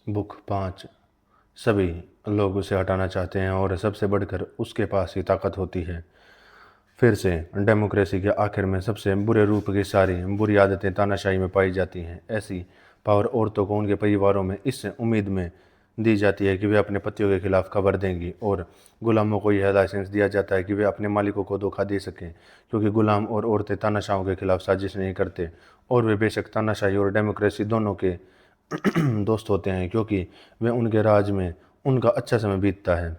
Book 5। सभी लोग उसे हटाना चाहते हैं और सबसे बढ़कर उसके पास ही ताकत होती है। फिर से डेमोक्रेसी के आखिर में सबसे बुरे रूप की सारी बुरी आदतें तानाशाही में पाई जाती हैं। ऐसी पावर औरतों को उनके परिवारों में इस उम्मीद में दी जाती है कि वे अपने पतियों के खिलाफ खबर देंगी, और गुलामों को यह लाइसेंस दिया जाता है कि वे अपने मालिकों को धोखा दे सकें, क्योंकि गुलाम और औरतें तानाशाहों के खिलाफ साजिश नहीं करते। और वे बेशक तानाशाही और डेमोक्रेसी दोनों के दोस्त होते हैं, क्योंकि वे उनके राज में उनका अच्छा समय बीतता है,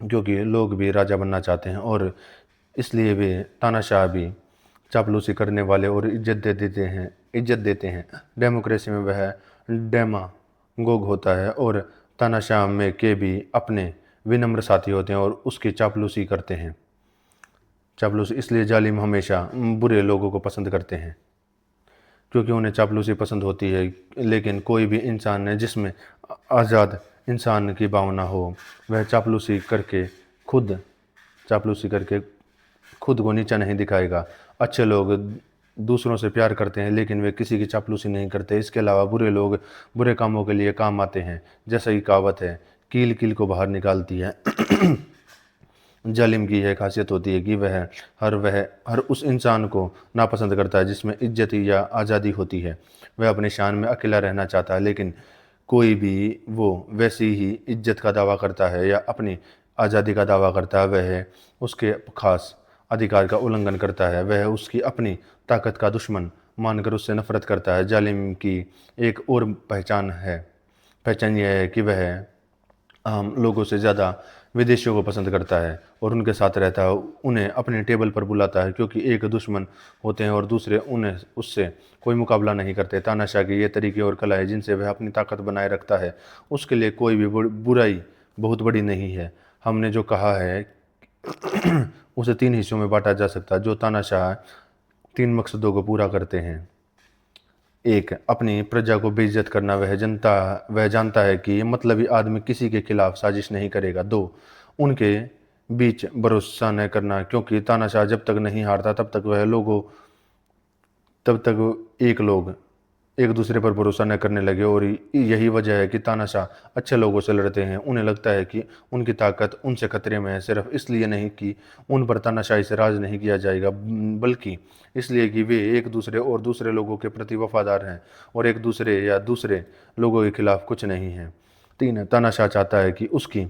क्योंकि लोग भी राजा बनना चाहते हैं और इसलिए वे तानाशाह भी चापलूसी करने वाले और इज्जत देते हैं। डेमोक्रेसी में वह डेमागोग होता है और तानाशाह में के भी अपने विनम्र साथी होते हैं और उसकी चापलूसी करते हैं। चापलूसी इसलिए जालिम हमेशा बुरे लोगों को पसंद करते हैं, क्योंकि उन्हें चापलूसी पसंद होती है। लेकिन कोई भी इंसान है जिसमें आज़ाद इंसान की भावना हो, वह खुद चापलूसी करके खुद को नीचा नहीं दिखाएगा। अच्छे लोग दूसरों से प्यार करते हैं, लेकिन वे किसी की चापलूसी नहीं करते। इसके अलावा बुरे लोग बुरे कामों के लिए काम आते हैं। जैसा कि कहावत है, कील कील को बाहर निकालती है। जालिम की यह खासियत होती है कि वह हर उस इंसान को नापसंद करता है जिसमें इज्जत या आज़ादी होती है। वह अपनी शान में अकेला रहना चाहता है, लेकिन कोई भी वो वैसी ही इज्जत का दावा करता है या अपनी आज़ादी का दावा करता है, वह उसके खास अधिकार का उल्लंघन करता है। वह उसकी अपनी ताकत का दुश्मन मानकर उससे नफरत करता है। जालिम की एक और पहचान यह है कि वह आम लोगों से ज़्यादा विदेशियों को पसंद करता है और उनके साथ रहता है, उन्हें अपने टेबल पर बुलाता है, क्योंकि एक दुश्मन होते हैं और दूसरे उन्हें उससे कोई मुकाबला नहीं करते। तानाशाह के ये तरीके और कला है जिनसे वह अपनी ताकत बनाए रखता है। उसके लिए कोई भी बुराई बहुत बड़ी नहीं है। हमने जो कहा है उसे 3 हिस्सों में बांटा जा सकता है, जो तानाशाह 3 मकसदों को पूरा करते हैं। 1, अपनी प्रजा को बेइज्जत करना। वह जानता है कि मतलबी आदमी किसी के खिलाफ साजिश नहीं करेगा। 2, उनके बीच भरोसा न करना, क्योंकि तानाशाह जब तक नहीं हारता तब तक लोग एक दूसरे पर भरोसा न करने लगे, और यही वजह है कि तानाशाह अच्छे लोगों से लड़ते हैं। उन्हें लगता है कि उनकी ताकत उनसे खतरे में है, सिर्फ इसलिए नहीं कि उन पर तानाशाही से राज नहीं किया जाएगा, बल्कि इसलिए कि वे एक दूसरे और दूसरे लोगों के प्रति वफादार हैं और एक दूसरे या दूसरे लोगों के खिलाफ कुछ नहीं है। 3, तानाशाह चाहता है कि उसकी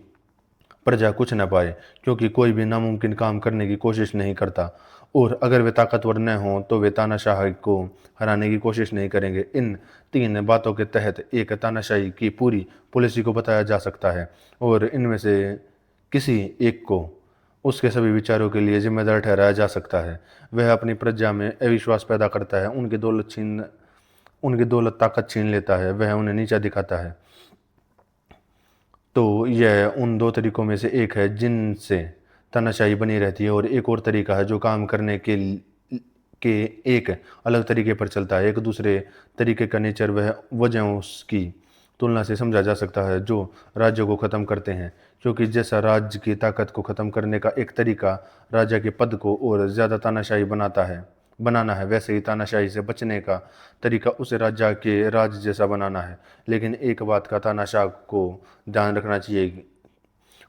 प्रजा कुछ न पाए, क्योंकि कोई भी नामुमकिन काम करने की कोशिश नहीं करता, और अगर वे ताकतवर न हों तो वे तानाशाह को हराने की कोशिश नहीं करेंगे। इन 3 बातों के तहत एक तानाशाही की पूरी पॉलिसी को बताया जा सकता है, और इनमें से किसी एक को उसके सभी विचारों के लिए जिम्मेदार ठहराया जा सकता है। वह अपनी प्रजा में अविश्वास पैदा करता है, उनकी दौलत ताकत छीन लेता है, वह उन्हें नीचा दिखाता है। तो यह उन 2 तरीकों में से एक है जिनसे तानाशाही बनी रहती है, और एक और तरीका है जो काम करने के एक अलग तरीके पर चलता है। एक दूसरे तरीके का नेचर वह वजहों की तुलना से समझा जा सकता है जो राज्य को ख़त्म करते हैं, क्योंकि जैसा राज्य की ताकत को ख़त्म करने का एक तरीका राजा के पद को और ज़्यादा तानाशाही बनाना है, वैसे ही तानाशाही से बचने का तरीका उसे राजा के राज जैसा बनाना है। लेकिन एक बात का तानाशाह को ध्यान रखना चाहिए कि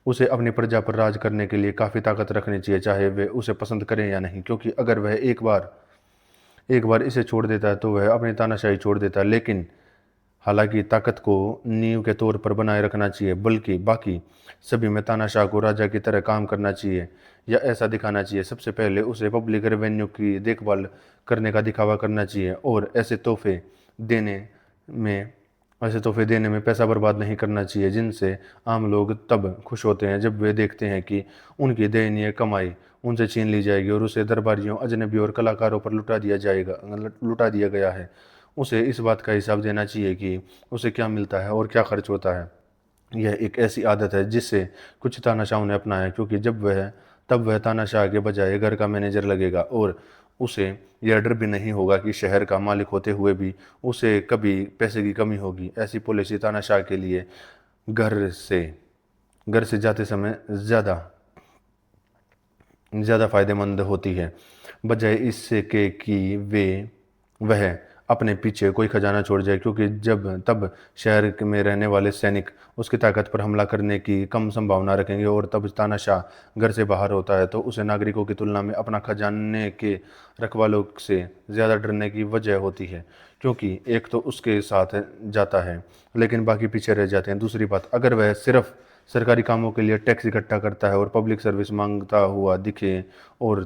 उसे अपनी प्रजा पर राज करने के लिए काफ़ी ताकत रखनी चाहिए, चाहे वे उसे पसंद करें या नहीं, क्योंकि अगर वह एक बार इसे छोड़ देता है तो वह अपनी तानाशाही छोड़ देता है। लेकिन हालांकि ताकत को नींव के तौर पर बनाए रखना चाहिए, बल्कि बाकी सभी में तानाशाह को राजा की तरह काम करना चाहिए या ऐसा दिखाना चाहिए। सबसे पहले उसे पब्लिक रेवेन्यू की देखभाल करने का दिखावा करना चाहिए, और में ऐसे तोहफे देने में पैसा बर्बाद नहीं करना चाहिए, जिनसे आम लोग तब खुश होते हैं जब वे देखते हैं कि उनकी दयनीय कमाई उनसे छीन ली जाएगी और उसे दरबारियों, अजनबियों और कलाकारों पर लुटा दिया गया है। उसे इस बात का हिसाब देना चाहिए कि उसे क्या मिलता है और क्या खर्च होता है। यह एक ऐसी आदत है जिससे कुछ तानाशाहों ने अपनाया, क्योंकि तब वह तानाशाह के बजाय घर का मैनेजर लगेगा, और उसे यह डर भी नहीं होगा कि शहर का मालिक होते हुए भी उसे कभी पैसे की कमी होगी। ऐसी पॉलिसी तानाशाह के लिए घर से घर से जाते समय ज़्यादा फायदेमंद होती है, बजाय इससे कि वह अपने पीछे कोई खजाना छोड़ जाए, क्योंकि जब तब शहर में रहने वाले सैनिक उसकी ताकत पर हमला करने की कम संभावना रखेंगे, और तब तानाशाह घर से बाहर होता है तो उसे नागरिकों की तुलना में अपना खजाने के रखवालों से ज़्यादा डरने की वजह होती है, क्योंकि एक तो उसके साथ जाता है लेकिन बाकी पीछे रह जाते हैं। दूसरी बात, अगर वह सिर्फ सरकारी कामों के लिए टैक्स इकट्ठा करता है और पब्लिक सर्विस मांगता हुआ दिखे, और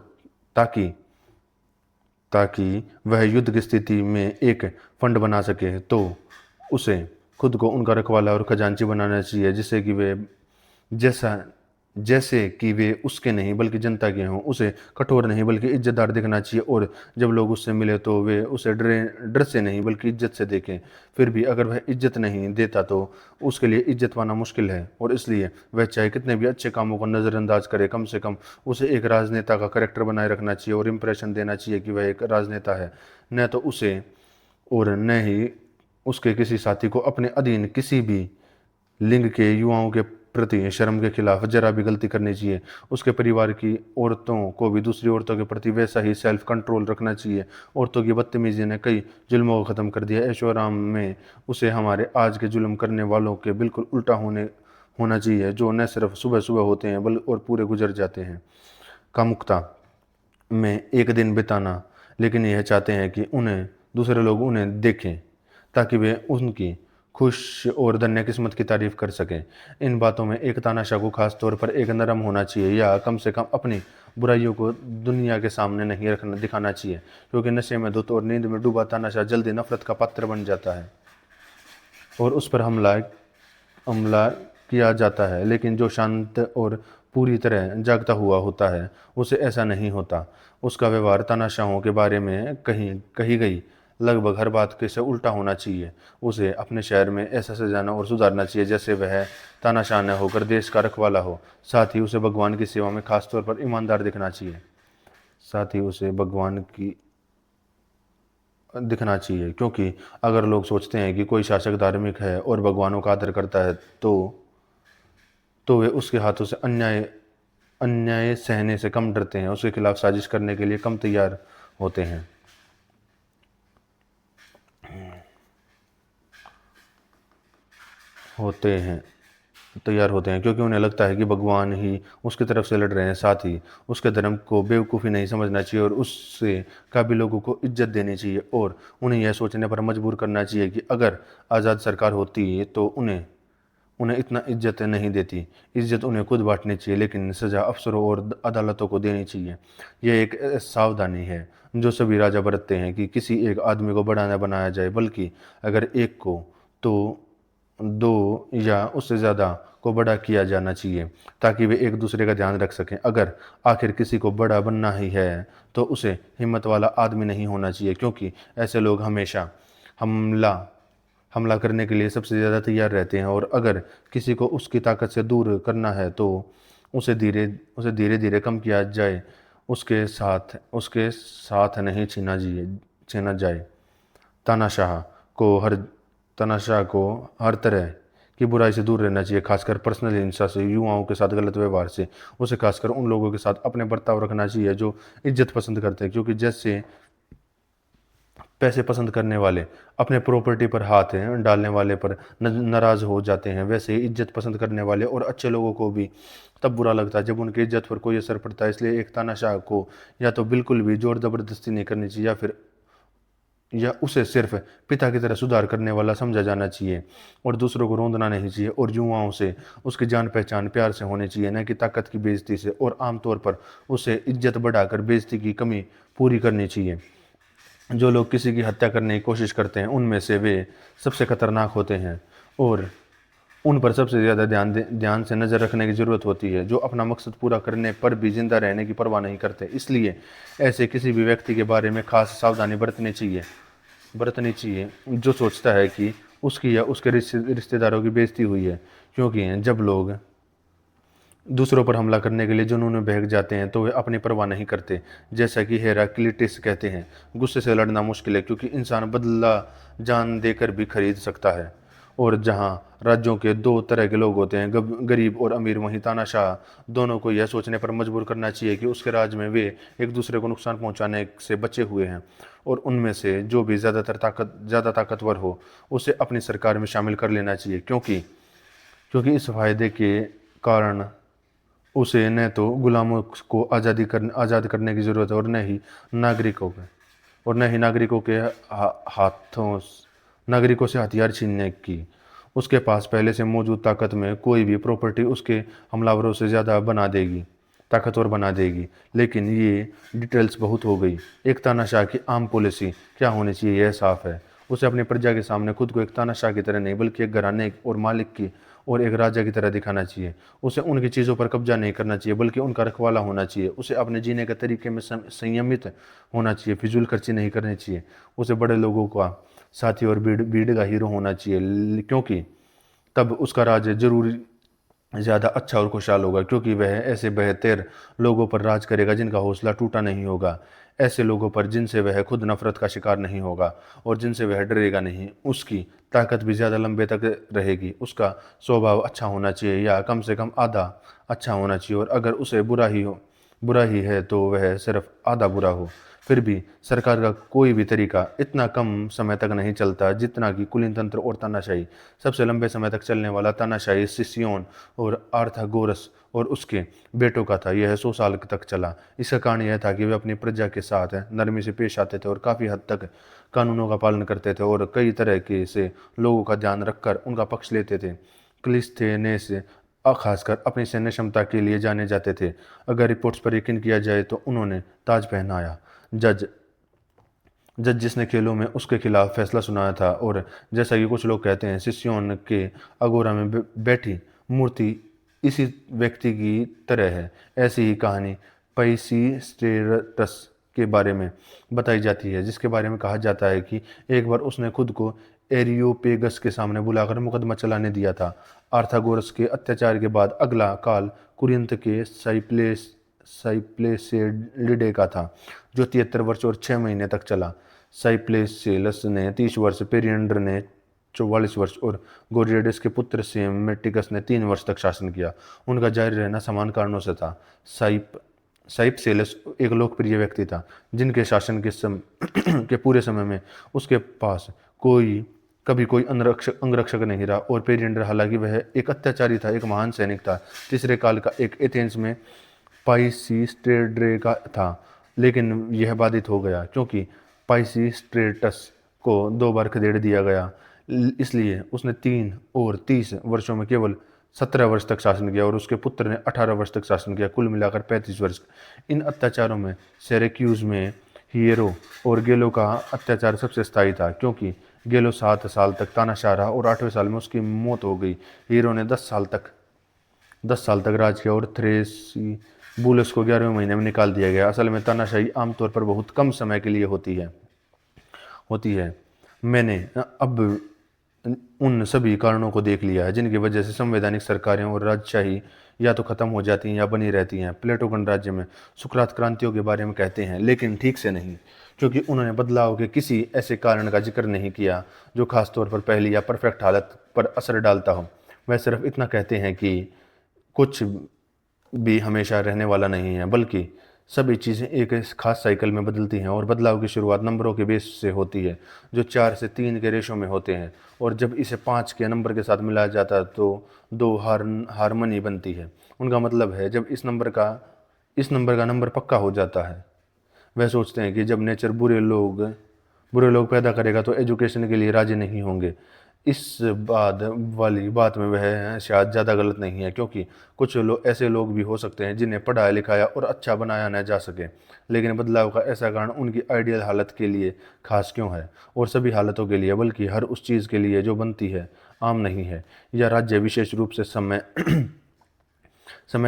ताकि ताकि वह युद्ध की स्थिति में एक फंड बना सके, तो उसे खुद को उनका रखवाला और खजांची बनाना चाहिए, जिससे कि वे जैसा जैसे कि वे उसके नहीं बल्कि जनता के हों। उसे कठोर नहीं बल्कि इज्जतदार दिखना चाहिए, और जब लोग उससे मिले तो वे उसे डर से नहीं बल्कि इज्जत से देखें। फिर भी अगर वह इज्जत नहीं देता तो उसके लिए इज्जत पाना मुश्किल है, और इसलिए वह चाहे कितने भी अच्छे कामों को नज़रअंदाज करे, कम से कम उसे एक राजनेता का करैक्टर बनाए रखना चाहिए और इम्प्रेशन देना चाहिए कि वह एक राजनेता है, न तो उसे और न ही उसके किसी साथी को अपने अधीन किसी भी लिंग के युवाओं के प्रति शर्म के खिलाफ जरा भी गलती करनी चाहिए। उसके परिवार की औरतों को भी दूसरी औरतों के प्रति वैसा ही सेल्फ कंट्रोल रखना चाहिए। औरतों की बदतमीजी ने कई जुल्मों को ख़त्म कर दिया। ऐशोआराम में उसे हमारे आज के जुल्म करने वालों के बिल्कुल उल्टा होना चाहिए, जो न सिर्फ सुबह सुबह होते हैं बल्कि और पूरे गुजर जाते हैं कामुकता में एक दिन बिताना, लेकिन यह चाहते हैं कि उन्हें दूसरे लोग उन्हें देखें ताकि वे उनकी खुश और धन्य किस्मत की तारीफ कर सकें। इन बातों में एक तानाशाह को खास तौर पर एक नरम होना चाहिए, या कम से कम अपनी बुराइयों को दुनिया के सामने नहीं दिखाना चाहिए, क्योंकि नशे में धुत और नींद में डूबा तानाशाह जल्दी नफरत का पात्र बन जाता है और उस पर हमला किया जाता है। लेकिन जो शांत और पूरी तरह जागता हुआ होता है उसे ऐसा नहीं होता। उसका व्यवहार तानाशाहों के बारे में कही गई लगभग हर बात के से उल्टा होना चाहिए। उसे अपने शहर में ऐसा सजाना और सुधारना चाहिए जैसे वह तानाशाह न होकर देश का रखवाला हो। साथ ही उसे भगवान की सेवा में खास तौर पर ईमानदार दिखना चाहिए। क्योंकि अगर लोग सोचते हैं कि कोई शासक धार्मिक है और भगवानों का आदर करता है तो वे उसके हाथों से अन्याय सहने से कम डरते हैं, उसके खिलाफ साजिश करने के लिए कम तैयार होते हैं क्योंकि उन्हें लगता है कि भगवान ही उसकी तरफ से लड़ रहे हैं। साथ ही उसके धर्म को बेवकूफ़ी नहीं समझना चाहिए और उससे काबिल लोगों को इज्जत देनी चाहिए, और उन्हें यह सोचने पर मजबूर करना चाहिए कि अगर आज़ाद सरकार होती तो उन्हें इतना इज्जत नहीं देती। इज्जत उन्हें खुद बांटनी चाहिए, लेकिन सज़ा अफसरों और अदालतों को देनी चाहिए। यह एक सावधानी है जो सभी राजा बरतते हैं कि किसी एक आदमी को बड़ा न बनाया जाए, बल्कि अगर एक को तो दो या उससे ज़्यादा को बड़ा किया जाना चाहिए ताकि वे एक दूसरे का ध्यान रख सकें। अगर आखिर किसी को बड़ा बनना ही है तो उसे हिम्मत वाला आदमी नहीं होना चाहिए, क्योंकि ऐसे लोग हमेशा हमला करने के लिए सबसे ज़्यादा तैयार रहते हैं, और अगर किसी को उसकी ताकत से दूर करना है तो उसे धीरे धीरे कम किया जाए, उसके साथ नहीं छीना जाए। तानाशाह को हर तरह की बुराई से दूर रहना चाहिए, खासकर पर्सनल हिंसा से, युवाओं के साथ गलत व्यवहार से। उसे खासकर उन लोगों के साथ अपने बर्ताव रखना चाहिए जो इज्जत पसंद करते हैं, क्योंकि जैसे पैसे पसंद करने वाले अपने प्रॉपर्टी पर हाथ डालने वाले पर नाराज हो जाते हैं, वैसे ही इज्जत पसंद करने वाले और अच्छे लोगों को भी तब बुरा लगता है जब उनकी इज्जत पर कोई असर पड़ता है। इसलिए एक तानाशाह को या तो बिल्कुल भी जोर ज़बरदस्ती नहीं करनी चाहिए, या उसे सिर्फ पिता की तरह सुधार करने वाला समझा जाना चाहिए, और दूसरों को रोंदना नहीं चाहिए, और युवाओं से उसकी जान पहचान प्यार से होनी चाहिए, न कि ताकत की बेइज्जती से। और आमतौर पर उसे इज्जत बढ़ाकर बेइज्जती की कमी पूरी करनी चाहिए। जो लोग किसी की हत्या करने की कोशिश करते हैं उनमें से वे सबसे खतरनाक होते हैं, और उन पर सबसे ज़्यादा ध्यान से नज़र रखने की ज़रूरत होती है, जो अपना मकसद पूरा करने पर भी जिंदा रहने की परवाह नहीं करते। इसलिए ऐसे किसी भी व्यक्ति के बारे में खास सावधानी बरतनी चाहिए जो सोचता है कि उसकी या उसके रिश्तेदारों की बेइज्जती हुई है, क्योंकि जब लोग दूसरों पर हमला करने के लिए जुनून में बहक जाते हैं तो वे अपनी परवाह नहीं करते। जैसा कि हेराक्लिटस कहते हैं, गुस्से से लड़ना मुश्किल है, क्योंकि इंसान बदला जान देकर भी खरीद सकता है, और जहाँ राज्यों के दो तरह के लोग होते हैं, गरीब और अमीर, वहीं तानाशाह दोनों को यह सोचने पर मजबूर करना चाहिए कि उसके राज में वे एक दूसरे को नुकसान पहुंचाने से बचे हुए हैं और उनमें से जो भी ज़्यादा ताकतवर हो उसे अपनी सरकार में शामिल कर लेना चाहिए, क्योंकि इस फायदे के कारण उसे न तो गुलामों को आज़ाद करने की ज़रूरत है और न ही नागरिकों के हाथों नागरिकों से हथियार छीनने की। उसके पास पहले से मौजूद ताकत में कोई भी प्रॉपर्टी उसके हमलावरों से ज़्यादा ताकतवर बना देगी। लेकिन ये डिटेल्स बहुत हो गई। एक तानाशाह की आम पॉलिसी क्या होनी चाहिए यह साफ है। उसे अपनी प्रजा के सामने खुद को एक तानाशाह की तरह नहीं बल्कि एक घराने और मालिक की और एक राजा की तरह दिखाना चाहिए। उसे उनकी चीज़ों पर कब्जा नहीं करना चाहिए बल्कि उनका रखवाला होना चाहिए। उसे अपने जीने के तरीके में संयमित होना चाहिए, फिजूल खर्ची नहीं करनी चाहिए। उसे बड़े लोगों का साथी और भीड़ का हीरो होना चाहिए, क्योंकि तब उसका राज्य जरूर ज़्यादा अच्छा और खुशहाल होगा, क्योंकि वह ऐसे बेहतर लोगों पर राज करेगा जिनका हौसला टूटा नहीं होगा, ऐसे लोगों पर जिनसे वह खुद नफरत का शिकार नहीं होगा और जिनसे वह डरेगा नहीं। उसकी ताकत भी ज़्यादा लंबे तक रहेगी। उसका स्वभाव अच्छा होना चाहिए या कम से कम आधा अच्छा होना चाहिए, और अगर उसे बुरा ही है तो वह सिर्फ आधा बुरा हो। फिर भी सरकार का कोई भी तरीका इतना कम समय तक नहीं चलता जितना कि कुलीन तंत्र और तानाशाही। सबसे लंबे समय तक चलने वाला तानाशाही सिसियोन और आर्थागोरस और उसके बेटों का था। यह 100 साल तक चला। इसका कारण यह था कि वे अपनी प्रजा के साथ नरमी से पेश आते थे और काफ़ी हद तक कानूनों का पालन करते थे और कई तरह के से लोगों का ध्यान रखकर उनका पक्ष लेते थे। क्लिस्थेनेस खासकर अपनी सैन्य क्षमता के लिए जाने जाते थे। अगर रिपोर्ट्स पर यकीन किया जाए तो उन्होंने ताज पहनाया। जज जज जिसने खेलों में उसके खिलाफ फैसला सुनाया था, और जैसा कि कुछ लोग कहते हैं सिसियोन के अगोरा में बैठी मूर्ति इसी व्यक्ति की तरह है। ऐसी ही कहानी पाइसिस्टेरटस के बारे में बताई जाती है, जिसके बारे में कहा जाता है कि एक बार उसने खुद को एरियोपेगस के सामने बुलाकर मुकदमा चलाने दिया था। आर्थागोरस के अत्याचार के बाद अगला काल कुरिन्थ के साइप्लेसेलिडे का था, जो 73 वर्ष और 6 महीने तक चला। साइप्लेसेलस ने 30 वर्ष, पेरियंडर ने 44 वर्ष और गोरियडस के पुत्र सेमेटिकस ने 3 वर्ष तक शासन किया। उनका जारी रहना समान कारणों से था। साइप्सेलस एक लोकप्रिय व्यक्ति था, जिनके शासन के पूरे समय में उसके पास कभी कोई अंगरक्षक नहीं रहा, और पेरियंडर हालांकि वह एक अत्याचारी था, एक महान सैनिक था, तीसरे काल का एक एथेंस में पाइसिस्ट्रेड्रे का था, लेकिन यह बाधित हो गया क्योंकि पाइसिस्ट्रेटस को 2 बार खदेड़ दिया गया। इसलिए उसने 3 और 30 वर्षों में केवल 17 वर्ष तक शासन किया और उसके पुत्र ने 18 वर्ष तक शासन किया, कुल मिलाकर 35 वर्ष। इन अत्याचारों में सिरैक्यूज में हिएरो और गेलो का अत्याचार सबसे स्थायी था, क्योंकि गेलो 7 साल तक तानाशाह रहा और 8वें साल में उसकी मौत हो गई। हीरो ने 10 साल तक राज किया और थ्रेसिबुलस को 11वें महीने में निकाल दिया गया। असल में तानाशाही आमतौर पर बहुत कम समय के लिए होती है। मैंने अब उन सभी कारणों को देख लिया है जिनकी वजह से संवैधानिक सरकारें और राजशाही या तो खत्म हो जाती हैं या बनी रहती हैं। प्लेटो गणराज्य में सुकरात क्रांतियों के बारे में कहते हैं, लेकिन ठीक से नहीं, क्योंकि उन्होंने बदलाव के किसी ऐसे कारण का जिक्र नहीं किया जो खासतौर पर पहली या परफेक्ट हालत पर असर डालता हो। वह सिर्फ इतना कहते हैं कि कुछ भी हमेशा रहने वाला नहीं है, बल्कि सभी चीज़ें एक खास साइकिल में बदलती हैं और बदलाव की शुरुआत नंबरों के बेस से होती है जो 4 से 3 के रेशो में होते हैं, और जब इसे 5 के नंबर के साथ मिलाया जाता है तो 2 हारमोनी बनती है। उनका मतलब है जब इस नंबर का नंबर पक्का हो जाता है। वह सोचते हैं कि जब नेचर बुरे लोग पैदा करेगा तो एजुकेशन के लिए राजी नहीं होंगे। इस बाद वाली बात में वह शायद ज़्यादा गलत नहीं है, क्योंकि कुछ ऐसे लोग भी हो सकते हैं जिन्हें पढ़ाया लिखाया और अच्छा बनाया न जा सके, लेकिन बदलाव का ऐसा कारण उनकी आइडियल हालत के लिए खास क्यों है, और सभी हालतों के लिए, बल्कि हर उस चीज़ के लिए जो बनती है, आम नहीं है। यह राज्य विशेष रूप से समय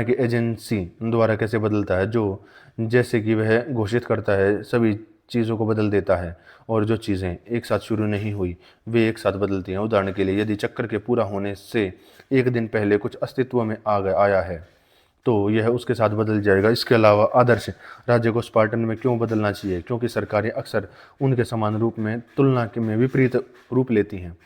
की एजेंसी द्वारा कैसे बदलता है, जो जैसे कि वह घोषित करता है सभी चीज़ों को बदल देता है, और जो चीज़ें एक साथ शुरू नहीं हुई वे एक साथ बदलती हैं। उदाहरण के लिए, यदि चक्कर के पूरा होने से एक दिन पहले कुछ अस्तित्व में आया है तो यह उसके साथ बदल जाएगा। इसके अलावा आदर्श राज्य को स्पार्टन में क्यों बदलना चाहिए, क्योंकि सरकारें अक्सर उनके समान रूप में तुलना में विपरीत रूप लेती हैं।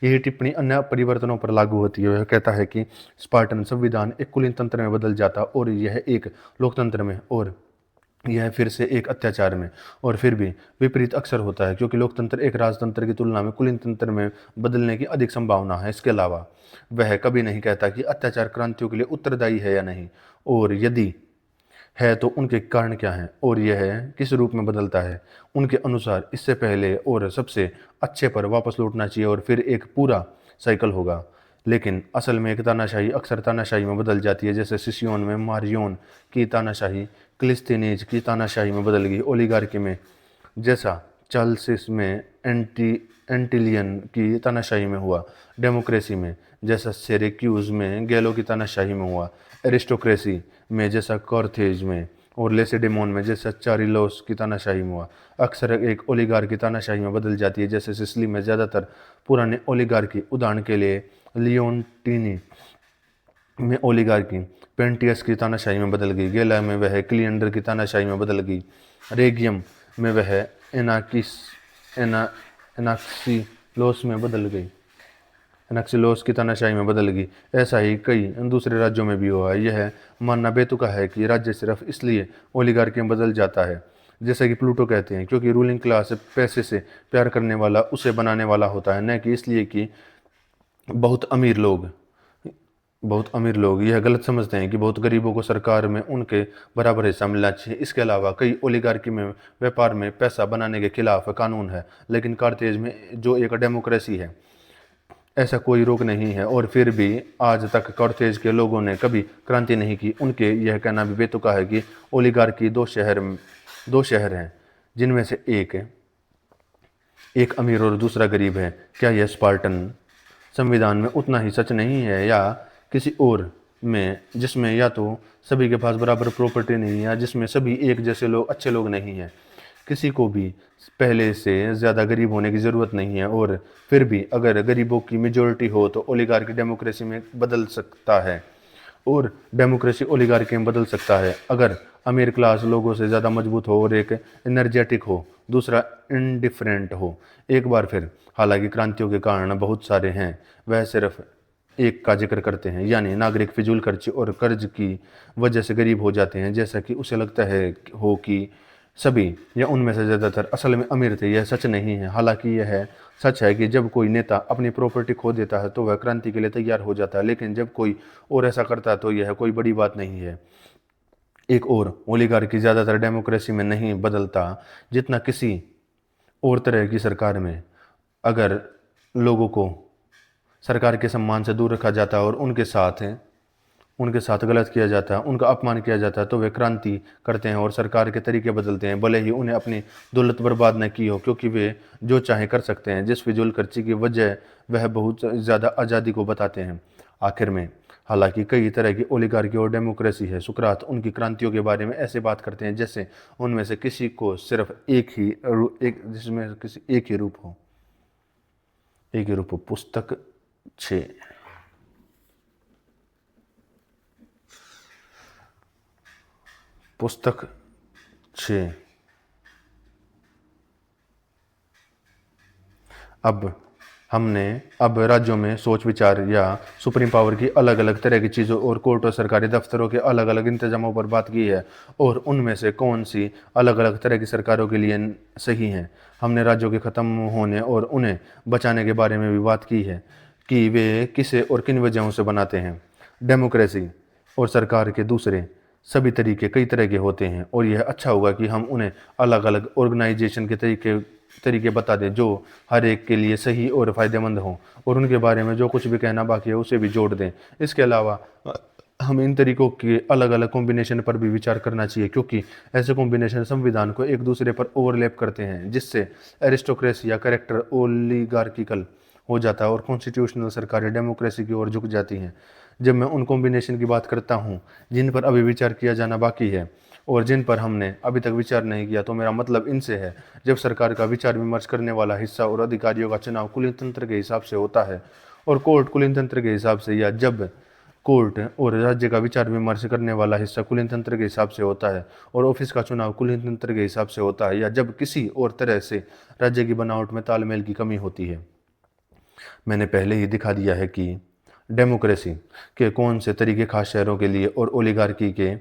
यही टिप्पणी अन्य परिवर्तनों पर लागू होती है। वह कहता है कि स्पार्टन संविधान एक कुलीन तंत्र में बदल जाता और यह एक लोकतंत्र में, और यह फिर से एक अत्याचार में। और फिर भी विपरीत अक्सर होता है, क्योंकि लोकतंत्र एक राजतंत्र की तुलना में कुलीन तंत्र में बदलने की अधिक संभावना है। इसके अलावा वह कभी नहीं कहता कि अत्याचार क्रांतियों के लिए उत्तरदायी है या नहीं, और यदि है तो उनके कारण क्या हैं और यह किस रूप में बदलता है। उनके अनुसार इससे पहले और सबसे अच्छे पर वापस लौटना चाहिए और फिर एक पूरा साइकिल होगा। लेकिन असल में एक तानाशाही अक्सर तानाशाही में बदल जाती है, जैसे सिसियोन में मारियोन की तानाशाही क्लिस्तीनीज की तानाशाही में बदल गई, ओलिगार्की में जैसा चार्ल्सिस में एंटिलियन की तानाशाही में हुआ, डेमोक्रेसी में जैसा सिरैक्यूज में गैलो की तानाशाही में हुआ, एरिस्टोक्रेसी में जैसा कॉर्थेज में, और लेसेडेमोन में जैसा चारिलोस की तानाशाही में हुआ। अक्सर एक ओलिगार की तानाशाही में बदल जाती है, जैसे सिसिली में ज़्यादातर पुराने ओलिगार्की, उदाहरण के लिए लियोनटिनी में ओलिगार्की पेंटियस की तानाशाही में बदल गई, गेला में वह क्लियंडर की तानाशाही में बदल गई, रेगियम में वह एनाक्सिलोस में बदल गई, एनाक्सिलोस की तानाशाही में बदल गई। ऐसा ही कई दूसरे राज्यों में भी हुआ है। यह मानना बेतुका है कि राज्य सिर्फ इसलिए ओलिगार्की में बदल जाता है, जैसा कि प्लूटो कहते हैं, क्योंकि रूलिंग क्लास पैसे से प्यार करने वाला उसे बनाने वाला होता है, न कि इसलिए कि बहुत अमीर लोग यह गलत समझते हैं कि बहुत गरीबों को सरकार में उनके बराबर हिस्सा मिलना चाहिए। इसके अलावा कई ओलिगार्की में व्यापार में पैसा बनाने के खिलाफ कानून है, लेकिन कार्तेज में जो एक डेमोक्रेसी है ऐसा कोई रोक नहीं है। और फिर भी आज तक कार्तेज के लोगों ने कभी क्रांति नहीं की। उनके यह कहना भी बेतुका है कि ओलिगार्की दो शहर हैं जिनमें से एक अमीर और दूसरा गरीब है। क्या यह स्पार्टन संविधान में उतना ही सच नहीं है, या किसी और में जिसमें या तो सभी के पास बराबर प्रॉपर्टी नहीं है, या जिसमें सभी एक जैसे लोग अच्छे लोग नहीं हैं। किसी को भी पहले से ज़्यादा गरीब होने की ज़रूरत नहीं है, और फिर भी अगर गरीबों की मेजॉरिटी हो तो ओलिगार्की डेमोक्रेसी में बदल सकता है, और डेमोक्रेसी ओलिगार्की में बदल सकता है। अगर अमीर क्लास लोगों से ज़्यादा मजबूत हो और एक एनर्जेटिक हो, दूसरा इंडिफरेंट हो। एक बार फिर, हालांकि क्रांतियों के कारण बहुत सारे हैं, वह सिर्फ एक का जिक्र करते हैं, यानी नागरिक फिजूल खर्ची और कर्ज की वजह से गरीब हो जाते हैं, जैसा कि उसे लगता है हो कि सभी या उनमें से ज़्यादातर असल में अमीर थे। यह सच नहीं है। हालांकि यह सच है कि जब कोई नेता अपनी प्रॉपर्टी खो देता है तो वह क्रांति के लिए तैयार हो जाता है, लेकिन जब कोई और ऐसा करता है तो यह कोई बड़ी बात नहीं है। एक और ओलिगार्की ज़्यादातर डेमोक्रेसी में नहीं बदलता जितना किसी और तरह की सरकार में। अगर लोगों को सरकार के सम्मान से दूर रखा जाता है और उनके साथ गलत किया जाता है, उनका अपमान किया जाता है, तो वे क्रांति करते हैं और सरकार के तरीके बदलते हैं, भले ही उन्हें अपनी दौलत बर्बाद न की हो, क्योंकि वे जो चाहे कर सकते हैं। जिस फिजूल खर्ची की वजह वह बहुत ज़्यादा आज़ादी को बताते हैं। आखिर में, हालांकि कई तरह की ओलिगार्की और डेमोक्रेसी है, सुकरात उनकी क्रांतियों के बारे में ऐसे बात करते हैं जैसे उनमें से किसी को सिर्फ एक ही रूप हो। पुस्तक 6। पुस्तक 6। अब राज्यों में सोच विचार या सुप्रीम पावर की अलग अलग तरह की चीज़ों और कोर्ट और सरकारी दफ्तरों के अलग अलग इंतजामों पर बात की है, और उनमें से कौन सी अलग अलग तरह की सरकारों के लिए सही हैं। हमने राज्यों के ख़त्म होने और उन्हें बचाने के बारे में भी बात की है कि वे किसे और किन वजहों से बनाते हैं। डेमोक्रेसी और सरकार के दूसरे सभी तरीके कई तरह के होते हैं, और यह अच्छा होगा कि हम उन्हें अलग अलग ऑर्गेनाइजेशन के तरीके बता दें जो हर एक के लिए सही और फ़ायदेमंद हों, और उनके बारे में जो कुछ भी कहना बाकी है उसे भी जोड़ दें। इसके अलावा हम इन तरीकों के अलग अलग कॉम्बिनेशन पर भी विचार करना चाहिए, क्योंकि ऐसे कॉम्बिनेशन संविधान को एक दूसरे पर ओवरलैप करते हैं, जिससे एरिस्टोक्रेसी या कैरेक्टर ओलिगार्किकल हो जाता है और कॉन्स्टिट्यूशनल सरकारें डेमोक्रेसी की ओर झुक जाती हैं। जब मैं उन कॉम्बिनेशन की बात करता हूँ जिन पर अभी विचार किया जाना बाकी है और जिन पर हमने अभी तक विचार नहीं किया, तो मेरा मतलब इनसे है। जब सरकार का विचार विमर्श करने वाला हिस्सा और अधिकारियों का चुनाव कुलीन तंत्र के हिसाब से होता है और कोर्ट कुलीन तंत्र के हिसाब से, या जब कोर्ट और राज्य का विचार विमर्श करने वाला हिस्सा कुलीन तंत्र के हिसाब से होता है और ऑफिस का चुनाव कुलीन तंत्र के हिसाब से होता है, या जब किसी और तरह से राज्य की बनावट में तालमेल की कमी होती है। मैंने पहले ही दिखा दिया है कि डेमोक्रेसी के कौन से तरीके खास शहरों के लिए और ओलिगार्की के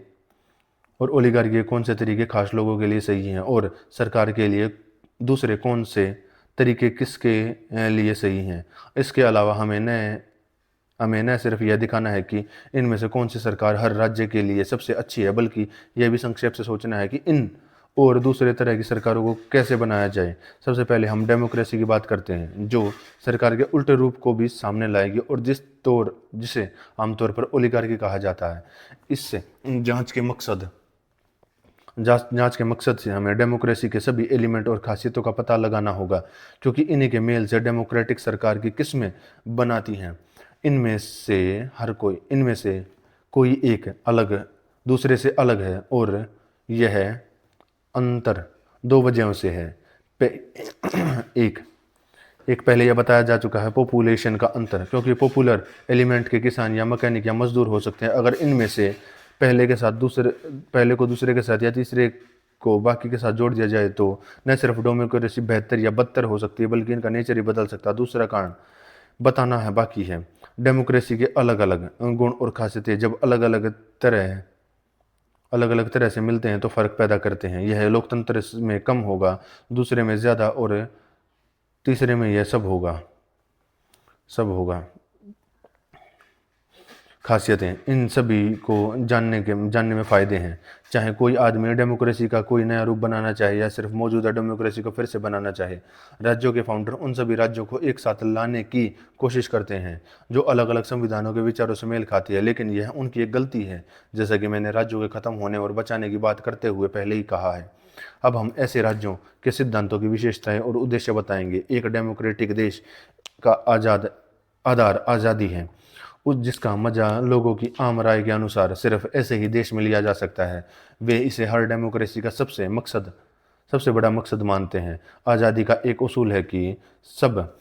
कौन से तरीके खास लोगों के लिए सही हैं, और सरकार के लिए दूसरे कौन से तरीके किसके लिए सही हैं। इसके अलावा हमें न सिर्फ यह दिखाना है कि इनमें से कौन सी सरकार हर राज्य के लिए सबसे अच्छी है, बल्कि यह भी संक्षेप से सोचना है कि इन और दूसरे तरह की सरकारों को कैसे बनाया जाए। सबसे पहले हम डेमोक्रेसी की बात करते हैं, जो सरकार के उल्टे रूप को भी सामने लाएगी और जिसे आमतौर पर ओलिगार्की कहा जाता है। इससे जांच के मकसद से हमें डेमोक्रेसी के सभी एलिमेंट और खासियतों का पता लगाना होगा, क्योंकि इन्हीं के मेल से डेमोक्रेटिक सरकार की किस्में बनाती हैं। इनमें से कोई एक अलग दूसरे से अलग है, और यह अंतर दो वजहों से है। एक एक पहले यह बताया जा चुका है, पॉपुलेशन का अंतर, क्योंकि पॉपुलर एलिमेंट के किसान या मैकेनिक या मजदूर हो सकते हैं। अगर इनमें से पहले को दूसरे के साथ या तीसरे को बाकी के साथ जोड़ दिया जाए तो न सिर्फ डेमोक्रेसी बेहतर या बदतर हो सकती है, बल्कि इनका नेचर ही बदल सकता है। दूसरा कारण बताना है बाकी है। डेमोक्रेसी के अलग अलग गुण और खासियतें जब अलग अलग तरह से मिलते हैं तो फर्क पैदा करते हैं। यह लोकतंत्र में कम होगा, दूसरे में ज़्यादा, और तीसरे में यह सब होगा। खासियतें इन सभी को जानने में फ़ायदे हैं। चाहे कोई आदमी डेमोक्रेसी का कोई नया रूप बनाना चाहे या सिर्फ मौजूदा डेमोक्रेसी को फिर से बनाना चाहे, राज्यों के फाउंडर उन सभी राज्यों को एक साथ लाने की कोशिश करते हैं जो अलग अलग संविधानों के विचारों से मेल खाती है। लेकिन यह उनकी एक गलती है, जैसा कि मैंने राज्यों के ख़त्म होने और बचाने की बात करते हुए पहले ही कहा है। अब हम ऐसे राज्यों के सिद्धांतों की विशेषताएं और उद्देश्य बताएंगे। एक डेमोक्रेटिक देश का आधार आज़ादी है, जिसका मजा लोगों की आम राय के अनुसार सिर्फ ऐसे ही देश में लिया जा सकता है। वे इसे हर डेमोक्रेसी का सबसे बड़ा मकसद मानते हैं। आज़ादी का एक उसूल है कि सब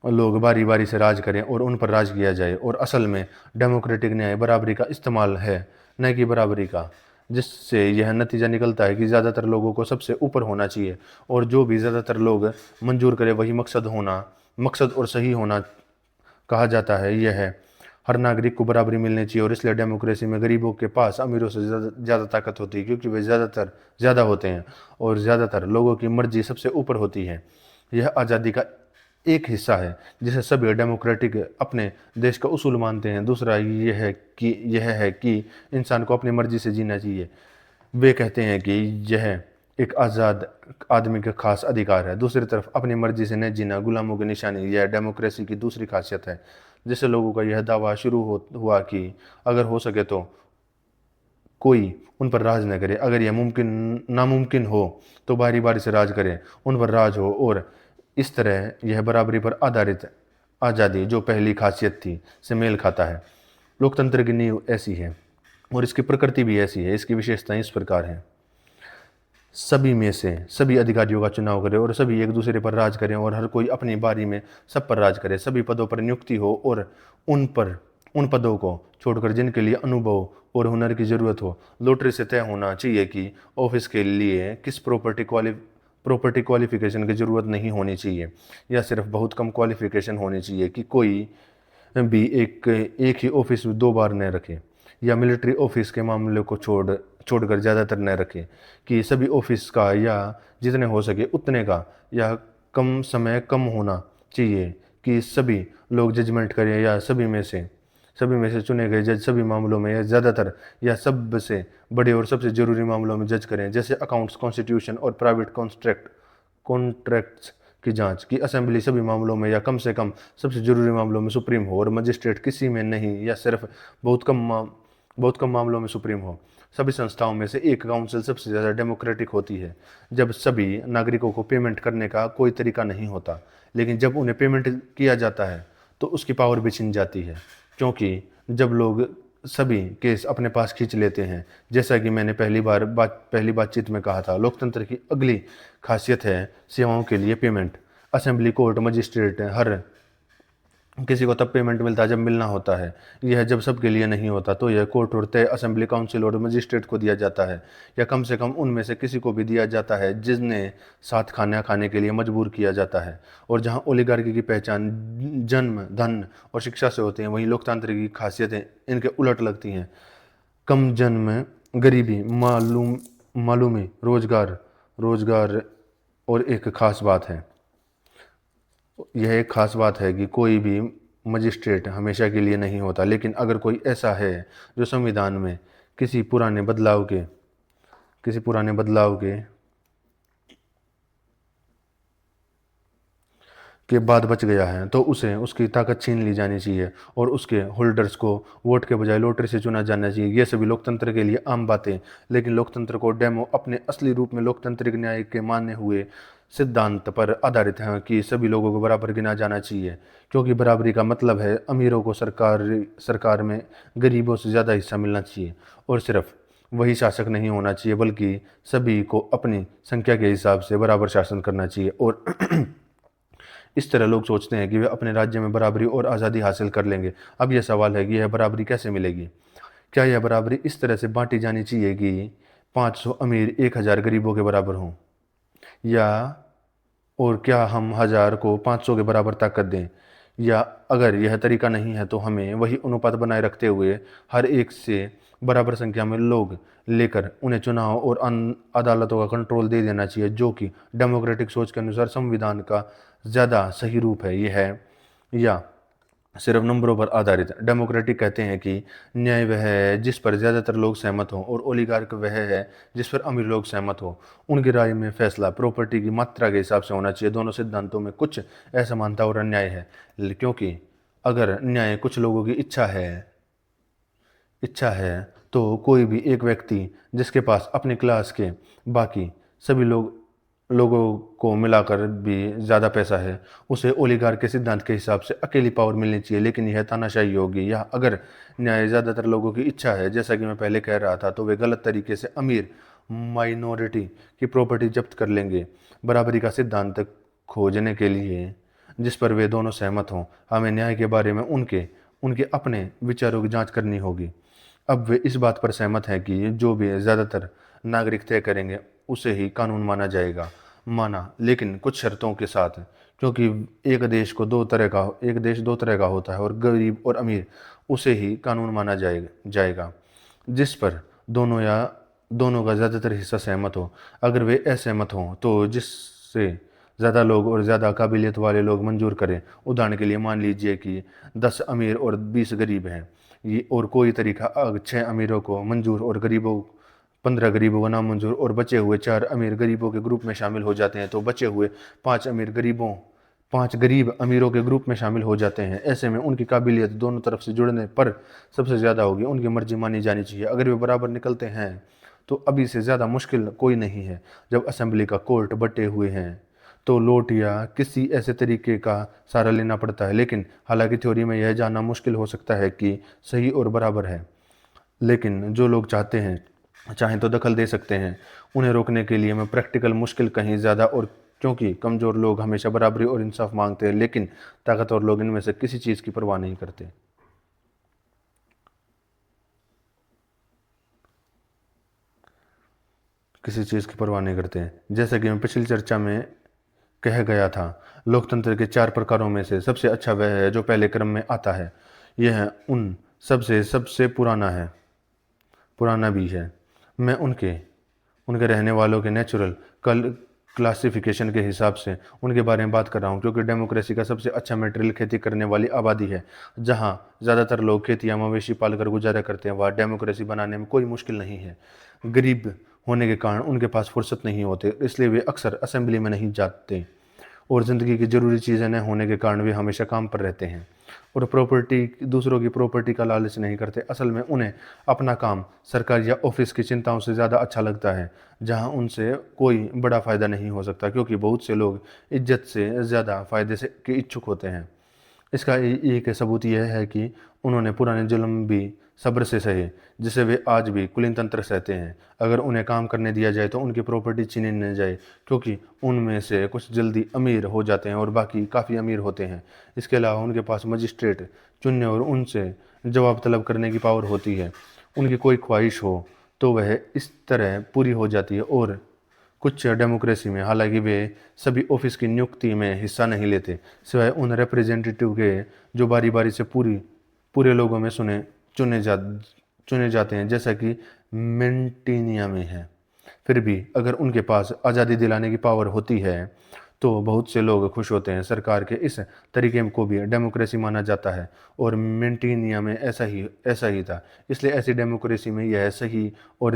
लोग बारी बारी से राज करें और उन पर राज किया जाए, और असल में डेमोक्रेटिक न्याय बराबरी का इस्तेमाल है, न कि बराबरी का, जिससे यह नतीजा निकलता है कि ज़्यादातर लोगों को सबसे ऊपर होना चाहिए, और जो भी ज़्यादातर लोग मंजूर करे वही मकसद और सही होना कहा जाता है। यह है हर नागरिक को बराबरी मिलनी चाहिए, और इसलिए डेमोक्रेसी में गरीबों के पास अमीरों से ज़्यादा ताकत होती है, क्योंकि वे ज़्यादा होते हैं और ज़्यादातर लोगों की मर्जी सबसे ऊपर होती है। यह आज़ादी का एक हिस्सा है जिसे सभी डेमोक्रेटिक अपने देश का उसूल मानते हैं। दूसरा यह है कि इंसान को अपनी मर्जी से जीना चाहिए। वे कहते हैं कि यह एक आज़ाद आदमी का खास अधिकार है। दूसरी तरफ अपनी मर्जी से न जीना गुलामों की निशानी, यह डेमोक्रेसी की दूसरी खासियत है। जिससे लोगों का यह दावा हुआ कि अगर हो सके तो कोई उन पर राज न करे, अगर यह नामुमकिन हो तो बारी बारी से राज करे, उन पर राज हो, और इस तरह यह बराबरी पर आधारित आज़ादी जो पहली खासियत थी से मेल खाता है। लोकतंत्र की नींव ऐसी है और इसकी प्रकृति भी ऐसी है। इसकी विशेषताएं इस प्रकार हैं। सभी में से सभी अधिकारियों का चुनाव करें और सभी एक दूसरे पर राज करें, और हर कोई अपनी बारी में सब पर राज करे। सभी पदों पर नियुक्ति हो, और उन पदों को छोड़कर जिनके लिए अनुभव और हुनर की ज़रूरत हो। लॉटरी से तय होना चाहिए कि ऑफिस के लिए किस प्रॉपर्टी क्वालिफिकेशन की ज़रूरत नहीं होनी चाहिए, या सिर्फ बहुत कम क्वालिफिकेशन होनी चाहिए कि कोई भी एक ही ऑफिस में 2 बार न रखे, या मिलिट्री ऑफिस के मामले को छोड़कर ज़्यादातर न रखें, कि सभी ऑफिस का या जितने हो सके उतने का या कम समय कम होना चाहिए, कि सभी लोग जजमेंट करें, या सभी में से चुने गए जज सभी मामलों में या ज़्यादातर या सबसे बड़े और सबसे ज़रूरी मामलों में जज करें, जैसे अकाउंट्स, कॉन्स्टिट्यूशन और प्राइवेट कॉन्ट्रैक्ट्स की जांच, की असेंबली सभी मामलों में या कम से कम सबसे ज़रूरी मामलों में सुप्रीम हो, और मजिस्ट्रेट किसी में नहीं या सिर्फ बहुत कम मामलों में सुप्रीम हो। सभी संस्थाओं में से एक काउंसिल सबसे ज़्यादा डेमोक्रेटिक होती है जब सभी नागरिकों को पेमेंट करने का कोई तरीका नहीं होता, लेकिन जब उन्हें पेमेंट किया जाता है तो उसकी पावर भी छिन जाती है, क्योंकि जब लोग सभी केस अपने पास खींच लेते हैं। जैसा कि मैंने पहली बातचीत में कहा था, लोकतंत्र की अगली खासियत है सेवाओं के लिए पेमेंट। असेंबली, कोर्ट, मजिस्ट्रेट किसी को तब पेमेंट मिलता है जब मिलना होता है। यह जब सबके लिए नहीं होता तो यह कोर्ट और तय असेंबली काउंसिल और मजिस्ट्रेट को दिया जाता है, या कम से कम उनमें से किसी को भी दिया जाता है जिसने साथ खाना खाने के लिए मजबूर किया जाता है। और जहां ओलिगार्की की पहचान जन्म, धन और शिक्षा से होते हैं, वहीं लोकतंत्र की खासियतें इनके उलट लगती हैं। कम जन्म, गरीबी, मालूमी, रोजगार रोजगार और एक खास बात है, यह एक खास बात है कि कोई भी मजिस्ट्रेट हमेशा के लिए नहीं होता, लेकिन अगर कोई ऐसा है जो संविधान में किसी पुराने बदलाव के किसी पुराने बदलाव के बाद बच गया है, तो उसे उसकी ताकत छीन ली जानी चाहिए और उसके होल्डर्स को वोट के बजाय लॉटरी से चुना जाना चाहिए। ये सभी लोकतंत्र के लिए आम बातें, लेकिन लोकतंत्र को डेमो अपने असली रूप में लोकतांत्रिक न्याय के माने हुए सिद्धांत पर आधारित है कि सभी लोगों को बराबर गिना जाना चाहिए, क्योंकि बराबरी का मतलब है अमीरों को सरकार में गरीबों से ज़्यादा हिस्सा मिलना चाहिए, और सिर्फ वही शासक नहीं होना चाहिए बल्कि सभी को अपनी संख्या के हिसाब से बराबर शासन करना चाहिए। और इस तरह लोग सोचते हैं कि वे अपने राज्य में बराबरी और आज़ादी हासिल कर लेंगे। अब यह सवाल है कि यह बराबरी कैसे मिलेगी? क्या यह बराबरी इस तरह से बांटी जानी चाहिए कि 500 अमीर 1000 गरीबों के बराबर हों, या और क्या हम 1000 को 500 के बराबर ताकत दें? या अगर यह तरीका नहीं है तो हमें वही अनुपात बनाए रखते हुए हर एक से बराबर संख्या में लोग लेकर उन्हें चुनाव और अदालतों का कंट्रोल दे देना चाहिए, जो कि डेमोक्रेटिक सोच के अनुसार संविधान का ज़्यादा सही रूप है। यह है, या सिर्फ नंबरों पर आधारित। डेमोक्रेटिक कहते हैं कि न्याय वह है जिस पर ज़्यादातर लोग सहमत हों, और ओलिगार्क वह है जिस पर अमीर लोग सहमत हों। उनकी राय में फैसला प्रॉपर्टी की मात्रा के हिसाब से होना चाहिए। दोनों सिद्धांतों में कुछ असमानता और अन्याय है, क्योंकि अगर न्याय कुछ लोगों की इच्छा है तो कोई भी एक व्यक्ति जिसके पास अपनी क्लास के बाकी सभी लोगों को मिलाकर भी ज़्यादा पैसा है, उसे ओलिगार के सिद्धांत के हिसाब से अकेली पावर मिलनी चाहिए, लेकिन यह तानाशाही होगी। या अगर न्याय ज़्यादातर लोगों की इच्छा है, जैसा कि मैं पहले कह रहा था, तो वे गलत तरीके से अमीर माइनॉरिटी की प्रॉपर्टी जब्त कर लेंगे। बराबरी का सिद्धांत खोजने के लिए जिस पर वे दोनों सहमत हों, हमें न्याय के बारे में उनके उनके अपने विचारों की जांच करनी होगी। अब वे इस बात पर सहमत हैं कि जो भी ज़्यादातर नागरिक तय करेंगे उसे ही कानून माना, लेकिन कुछ शर्तों के साथ, क्योंकि एक देश दो तरह का होता है, और गरीब और अमीर उसे ही कानून माना जाएगा जिस पर दोनों का ज़्यादातर हिस्सा सहमत हो। अगर वे असहमत हों तो जिससे ज़्यादा लोग और ज़्यादा काबिलियत वाले लोग मंजूर करें। उदाहरण के लिए मान लीजिए कि 10 अमीर और 20 गरीब हैं, ये और कोई तरीका 6 अमीरों को मंजूर और 15 गरीबों को नामंजूर, और बचे हुए 4 अमीर गरीबों के ग्रुप में शामिल हो जाते हैं, तो बचे हुए 5 गरीब अमीरों के ग्रुप में शामिल हो जाते हैं। ऐसे में उनकी काबिलियत दोनों तरफ से जुड़ने पर सबसे ज़्यादा होगी, उनकी मर्जी मानी जानी चाहिए। अगर वे बराबर निकलते हैं तो अभी से ज़्यादा मुश्किल कोई नहीं है। जब असेंबली का कोर्ट बटे हुए हैं तो लोट या किसी ऐसे तरीके का सहारा लेना पड़ता है, लेकिन हालांकि थ्योरी में यह जानना मुश्किल हो सकता है कि सही और बराबर है, लेकिन जो लोग चाहें तो दखल दे सकते हैं। उन्हें रोकने के लिए मैं प्रैक्टिकल मुश्किल कहीं ज़्यादा, और क्योंकि कमज़ोर लोग हमेशा बराबरी और इंसाफ मांगते हैं, लेकिन ताकतवर लोग इनमें से किसी चीज़ की परवाह नहीं करते। जैसा कि मैं पिछली चर्चा में कह गया था, लोकतंत्र के 4 प्रकारों में से सबसे अच्छा वह है जो पहले क्रम में आता है। यह उन सबसे सबसे पुराना भी है। मैं उनके उनके रहने वालों के नेचुरल क्लासिफिकेशन के हिसाब से उनके बारे में बात कर रहा हूँ, क्योंकि डेमोक्रेसी का सबसे अच्छा मटेरियल खेती करने वाली आबादी है। जहाँ ज़्यादातर लोग खेती या मवेशी पालकर गुजारा करते हैं, वहाँ डेमोक्रेसी बनाने में कोई मुश्किल नहीं है। गरीब होने के कारण उनके पास फुर्सत नहीं होते, इसलिए वे अक्सर असेंबली में नहीं जाते, और ज़िंदगी की ज़रूरी चीज़ें न होने के कारण वे हमेशा काम पर रहते हैं, और दूसरों की प्रॉपर्टी का लालच नहीं करते। असल में उन्हें अपना काम सरकार या ऑफिस की चिंताओं से ज़्यादा अच्छा लगता है, जहां उनसे कोई बड़ा फ़ायदा नहीं हो सकता, क्योंकि बहुत से लोग इज्जत से ज़्यादा फ़ायदे के इच्छुक होते हैं। इसका एक सबूत यह है कि उन्होंने पुराने जुल्म भी सब्र से सहे, जिसे वे आज भी कुलीन तंत्र सहते हैं। अगर उन्हें काम करने दिया जाए तो उनकी प्रॉपर्टी छीनी न जाए, क्योंकि उनमें से कुछ जल्दी अमीर हो जाते हैं और बाकी काफ़ी अमीर होते हैं। इसके अलावा उनके पास मजिस्ट्रेट चुनने और उनसे जवाब तलब करने की पावर होती है। उनकी कोई ख्वाहिश हो तो वह इस तरह पूरी हो जाती है। और कुछ डेमोक्रेसी में हालांकि वे सभी ऑफिस की नियुक्ति में हिस्सा नहीं लेते, सिवाय उन रिप्रेजेंटेटिव के जो बारी बारी से पूरे लोगों में चुने जाते हैं, जैसा कि मेंटिनिया में है। फिर भी अगर उनके पास आज़ादी दिलाने की पावर होती है तो बहुत से लोग खुश होते हैं। सरकार के इस तरीके को भी डेमोक्रेसी माना जाता है और मेंटिनिया में ऐसा ही था। इसलिए ऐसी डेमोक्रेसी में यह सही और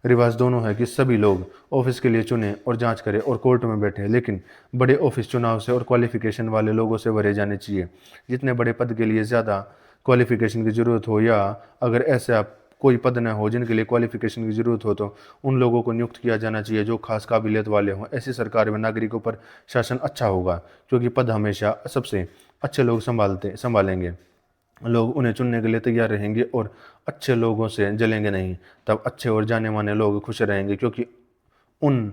रिवाज दोनों है कि सभी लोग ऑफिस के लिए चुने और जांच करें और कोर्ट में बैठे, लेकिन बड़े ऑफिस चुनाव से और क्वालिफिकेशन वाले लोगों से भरे जाने चाहिए। जितने बड़े पद के लिए ज़्यादा क्वालिफिकेशन की ज़रूरत हो, या अगर ऐसा कोई पद न हो जिनके लिए क्वालिफिकेशन की ज़रूरत हो, तो उन लोगों को नियुक्त किया जाना चाहिए जो खास काबिलियत वाले हों। ऐसी सरकार में नागरिकों पर शासन अच्छा होगा, क्योंकि पद हमेशा सबसे अच्छे लोग संभालेंगे। लोग उन्हें चुनने के लिए तैयार रहेंगे और अच्छे लोगों से जलेंगे नहीं। तब अच्छे और जाने माने लोग खुश रहेंगे, क्योंकि उन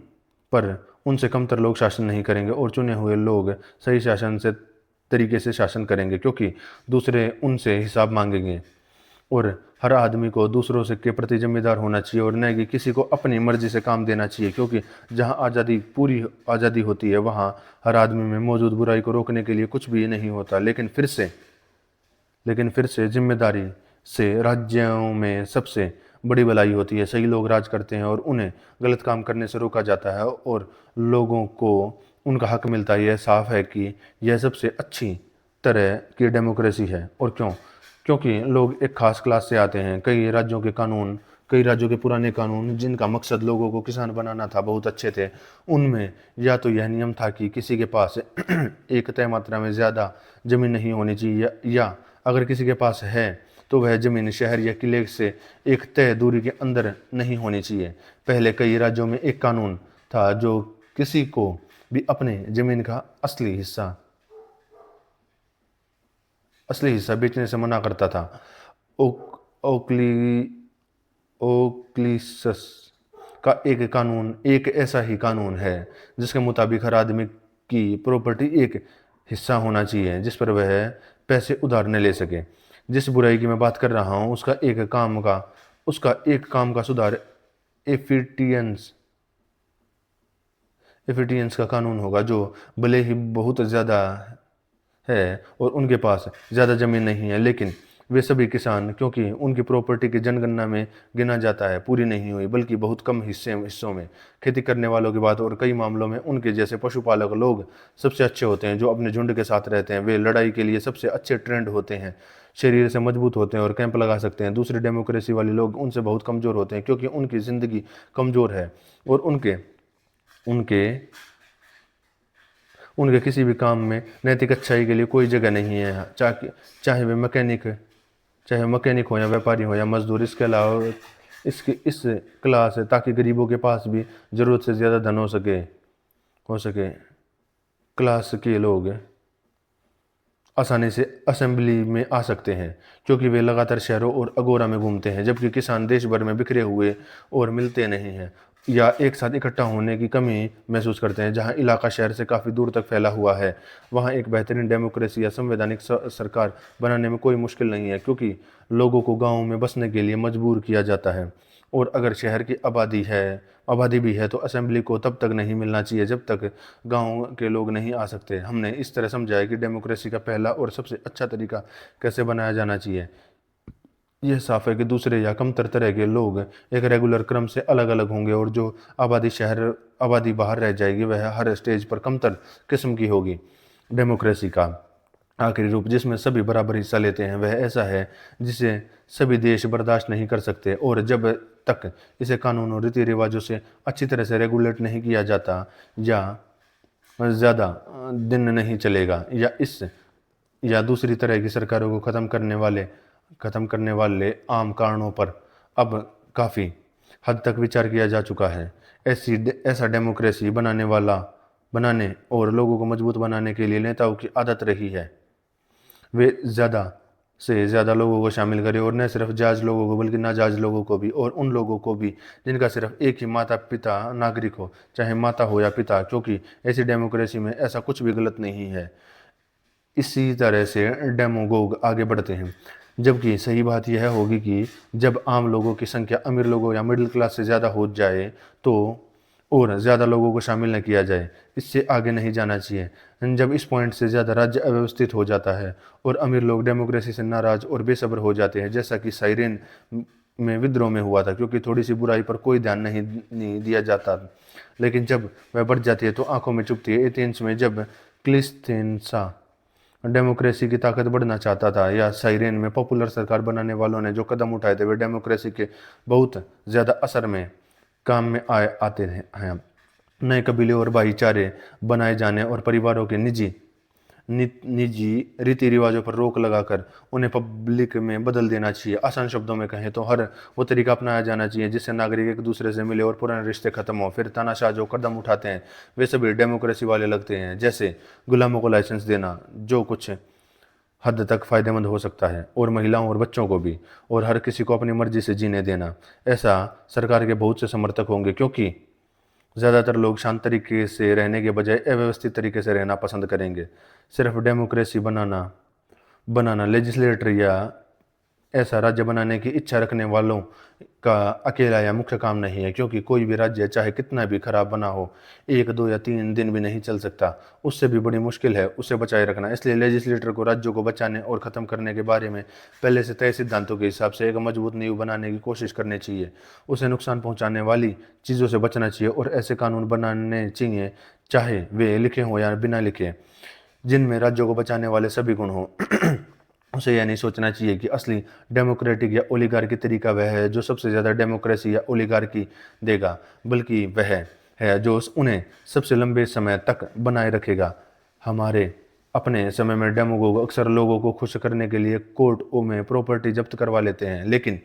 पर उनसे कमतर लोग शासन नहीं करेंगे और चुने हुए लोग सही शासन से तरीके से शासन करेंगे, क्योंकि दूसरे उनसे हिसाब मांगेंगे। और हर आदमी को दूसरों से के प्रति जिम्मेदार होना चाहिए और न कि किसी को अपनी मर्जी से काम देना चाहिए, क्योंकि जहाँ पूरी आज़ादी होती है वहाँ हर आदमी में मौजूद बुराई को रोकने के लिए कुछ भी नहीं होता। लेकिन फिर से जिम्मेदारी से राज्यों में सबसे बड़ी भलाई होती है। सही लोग राज करते हैं और उन्हें गलत काम करने से रोका जाता है और लोगों को उनका हक मिलता है। यह साफ है कि यह सबसे अच्छी तरह की डेमोक्रेसी है। और क्यों? क्योंकि लोग एक खास क्लास से आते हैं। कई राज्यों के पुराने कानून जिनका मकसद लोगों को किसान बनाना था बहुत अच्छे थे। उनमें या तो यह नियम था कि किसी के पास एक तय मात्रा में ज़्यादा ज़मीन नहीं होनी चाहिए, या अगर किसी के पास है तो वह ज़मीन शहर या किले से एक तय दूरी के अंदर नहीं होनी चाहिए। पहले कई राज्यों में एक कानून था जो किसी को भी अपने ज़मीन का असली हिस्सा बेचने से मना करता था। ओक, ओक्लिसस का एक ऐसा ही कानून है जिसके मुताबिक हर आदमी की प्रॉपर्टी एक हिस्सा होना चाहिए जिस पर वह पैसे उधार न ले सके। जिस बुराई की मैं बात कर रहा हूँ उसका एक काम का सुधार एफिटियंस का कानून होगा, जो भले ही बहुत ज़्यादा है और उनके पास ज़्यादा ज़मीन नहीं है, लेकिन वे सभी किसान, क्योंकि उनकी प्रॉपर्टी की जनगणना में गिना जाता है, पूरी नहीं हुई बल्कि बहुत कम हिस्सों में खेती करने वालों की बात। और कई मामलों में उनके जैसे पशुपालक लोग सबसे अच्छे होते हैं, जो अपने झुंड के साथ रहते हैं। वे लड़ाई के लिए सबसे अच्छे ट्रेंड होते हैं, शरीर से मजबूत होते हैं और कैंप लगा सकते हैं। दूसरे डेमोक्रेसी वाले लोग उनसे बहुत कमज़ोर होते हैं, क्योंकि उनकी ज़िंदगी कमज़ोर है और उनके उनके किसी भी काम में नैतिक अच्छाई के लिए कोई जगह नहीं है, चाहे वे मैकेनिक हो या व्यापारी हो या मजदूर। इसके अलावा इस क्लास है ताकि गरीबों के पास भी ज़रूरत से ज़्यादा धन हो सके। क्लास के लोग आसानी से असेंबली में आ सकते हैं, क्योंकि वे लगातार शहरों और अगोरा में घूमते हैं, जबकि किसान देश भर में बिखरे हुए और मिलते नहीं हैं या एक साथ इकट्ठा होने की कमी महसूस करते हैं। जहां इलाका शहर से काफ़ी दूर तक फैला हुआ है, वहां एक बेहतरीन डेमोक्रेसी या संवैधानिक सरकार बनाने में कोई मुश्किल नहीं है, क्योंकि लोगों को गाँव में बसने के लिए मजबूर किया जाता है। और अगर शहर की आबादी भी है तो असेंबली को तब तक नहीं मिलना चाहिए जब तक गांव के लोग नहीं आ सकते। हमने इस तरह समझा है कि डेमोक्रेसी का पहला और सबसे अच्छा तरीका कैसे बनाया जाना चाहिए। यह साफ है कि दूसरे या कमतर तरह के लोग एक रेगुलर क्रम से अलग अलग होंगे, और जो आबादी बाहर रह जाएगी वह हर स्टेज पर कमतर किस्म की होगी। डेमोक्रेसी का आखिरी रूप, जिसमें सभी बराबर हिस्सा लेते हैं, वह ऐसा है जिसे सभी देश बर्दाश्त नहीं कर सकते। और जब तक इसे कानून और रीति रिवाजों से अच्छी तरह से रेगुलेट नहीं किया जाता, या ज़्यादा दिन नहीं चलेगा, या दूसरी तरह की सरकारों को ख़त्म करने वाले आम कारणों पर अब काफ़ी हद तक विचार किया जा चुका है। ऐसा डेमोक्रेसी बनाने और लोगों को मजबूत बनाने के लिए नेताओं की आदत रही है। वे ज़्यादा से ज़्यादा लोगों को शामिल करें, और न सिर्फ जायज़ लोगों को बल्कि नाजायज़ लोगों को भी, और उन लोगों को भी जिनका सिर्फ एक ही माता पिता नागरिक हो, चाहे माता हो या पिता, क्योंकि ऐसी डेमोक्रेसी में ऐसा कुछ भी गलत नहीं है। इसी तरह से डेमोगोग आगे बढ़ते हैं, जबकि सही बात यह होगी कि जब आम लोगों की संख्या अमीर लोगों या मिडिल क्लास से ज़्यादा हो जाए तो, और ज़्यादा लोगों को शामिल न किया जाए, इससे आगे नहीं जाना चाहिए। जब इस पॉइंट से ज़्यादा राज्य अव्यवस्थित हो जाता है और अमीर लोग डेमोक्रेसी से नाराज़ और बेसब्र हो जाते हैं, जैसा कि साइरेन में विद्रोह में हुआ था, क्योंकि थोड़ी सी बुराई पर कोई ध्यान नहीं दिया जाता, लेकिन जब वह बढ़ जाती है तो आंखों में चुभती है। एथेंस में जब क्लिस्टेंसा डेमोक्रेसी की ताकत बढ़ना चाहता था, या साइरेन में पॉपुलर सरकार बनाने वालों ने जो कदम उठाए थे वे डेमोक्रेसी के बहुत ज़्यादा असर में काम में आते हैं। नए कबीले और भाईचारे बनाए जाने और परिवारों के निजी रीति रिवाजों पर रोक लगाकर उन्हें पब्लिक में बदल देना चाहिए। आसान शब्दों में कहें तो हर वो तरीका अपनाया जाना चाहिए जिससे नागरिक एक दूसरे से मिले और पुराने रिश्ते खत्म हो। फिर तानाशाह जो कदम उठाते हैं वे सभी डेमोक्रेसी वाले लगते हैं, जैसे गुलामों को लाइसेंस देना, जो कुछ हद तक फ़ायदेमंद हो सकता है, और महिलाओं और बच्चों को भी, और हर किसी को अपनी मर्जी से जीने देना। ऐसा सरकार के बहुत से समर्थक होंगे, क्योंकि ज़्यादातर लोग शांत तरीके से रहने के बजाय अव्यवस्थित तरीके से रहना पसंद करेंगे। सिर्फ डेमोक्रेसी बनाना बनाना लेजिस्लेटर या ऐसा राज्य बनाने की इच्छा रखने वालों का अकेला या मुख्य काम नहीं है, क्योंकि कोई भी राज्य चाहे कितना भी खराब बना हो, 1 2 या 3 दिन भी नहीं चल सकता। उससे भी बड़ी मुश्किल है उसे बचाए रखना। इसलिए लेजिस्लेटर को राज्यों को बचाने और ख़त्म करने के बारे में पहले से तय सिद्धांतों के हिसाब से एक मजबूत नींव बनाने की कोशिश करनी चाहिए। उसे नुकसान पहुँचाने वाली चीज़ों से बचना चाहिए और ऐसे कानून बनाने चाहिए, चाहे वे लिखे हों या बिना लिखे, जिनमें राज्यों को बचाने वाले सभी गुण हों। उसे यह नहीं सोचना चाहिए कि असली डेमोक्रेटिक या ओलिगार्की तरीका वह है जो सबसे ज़्यादा डेमोक्रेसी या ओलिगार्की देगा, बल्कि वह है जो उन्हें सबसे लंबे समय तक बनाए रखेगा। हमारे अपने समय में डेमोगोग अक्सर लोगों को खुश करने के लिए कोर्टों में प्रॉपर्टी जब्त करवा लेते हैं, लेकिन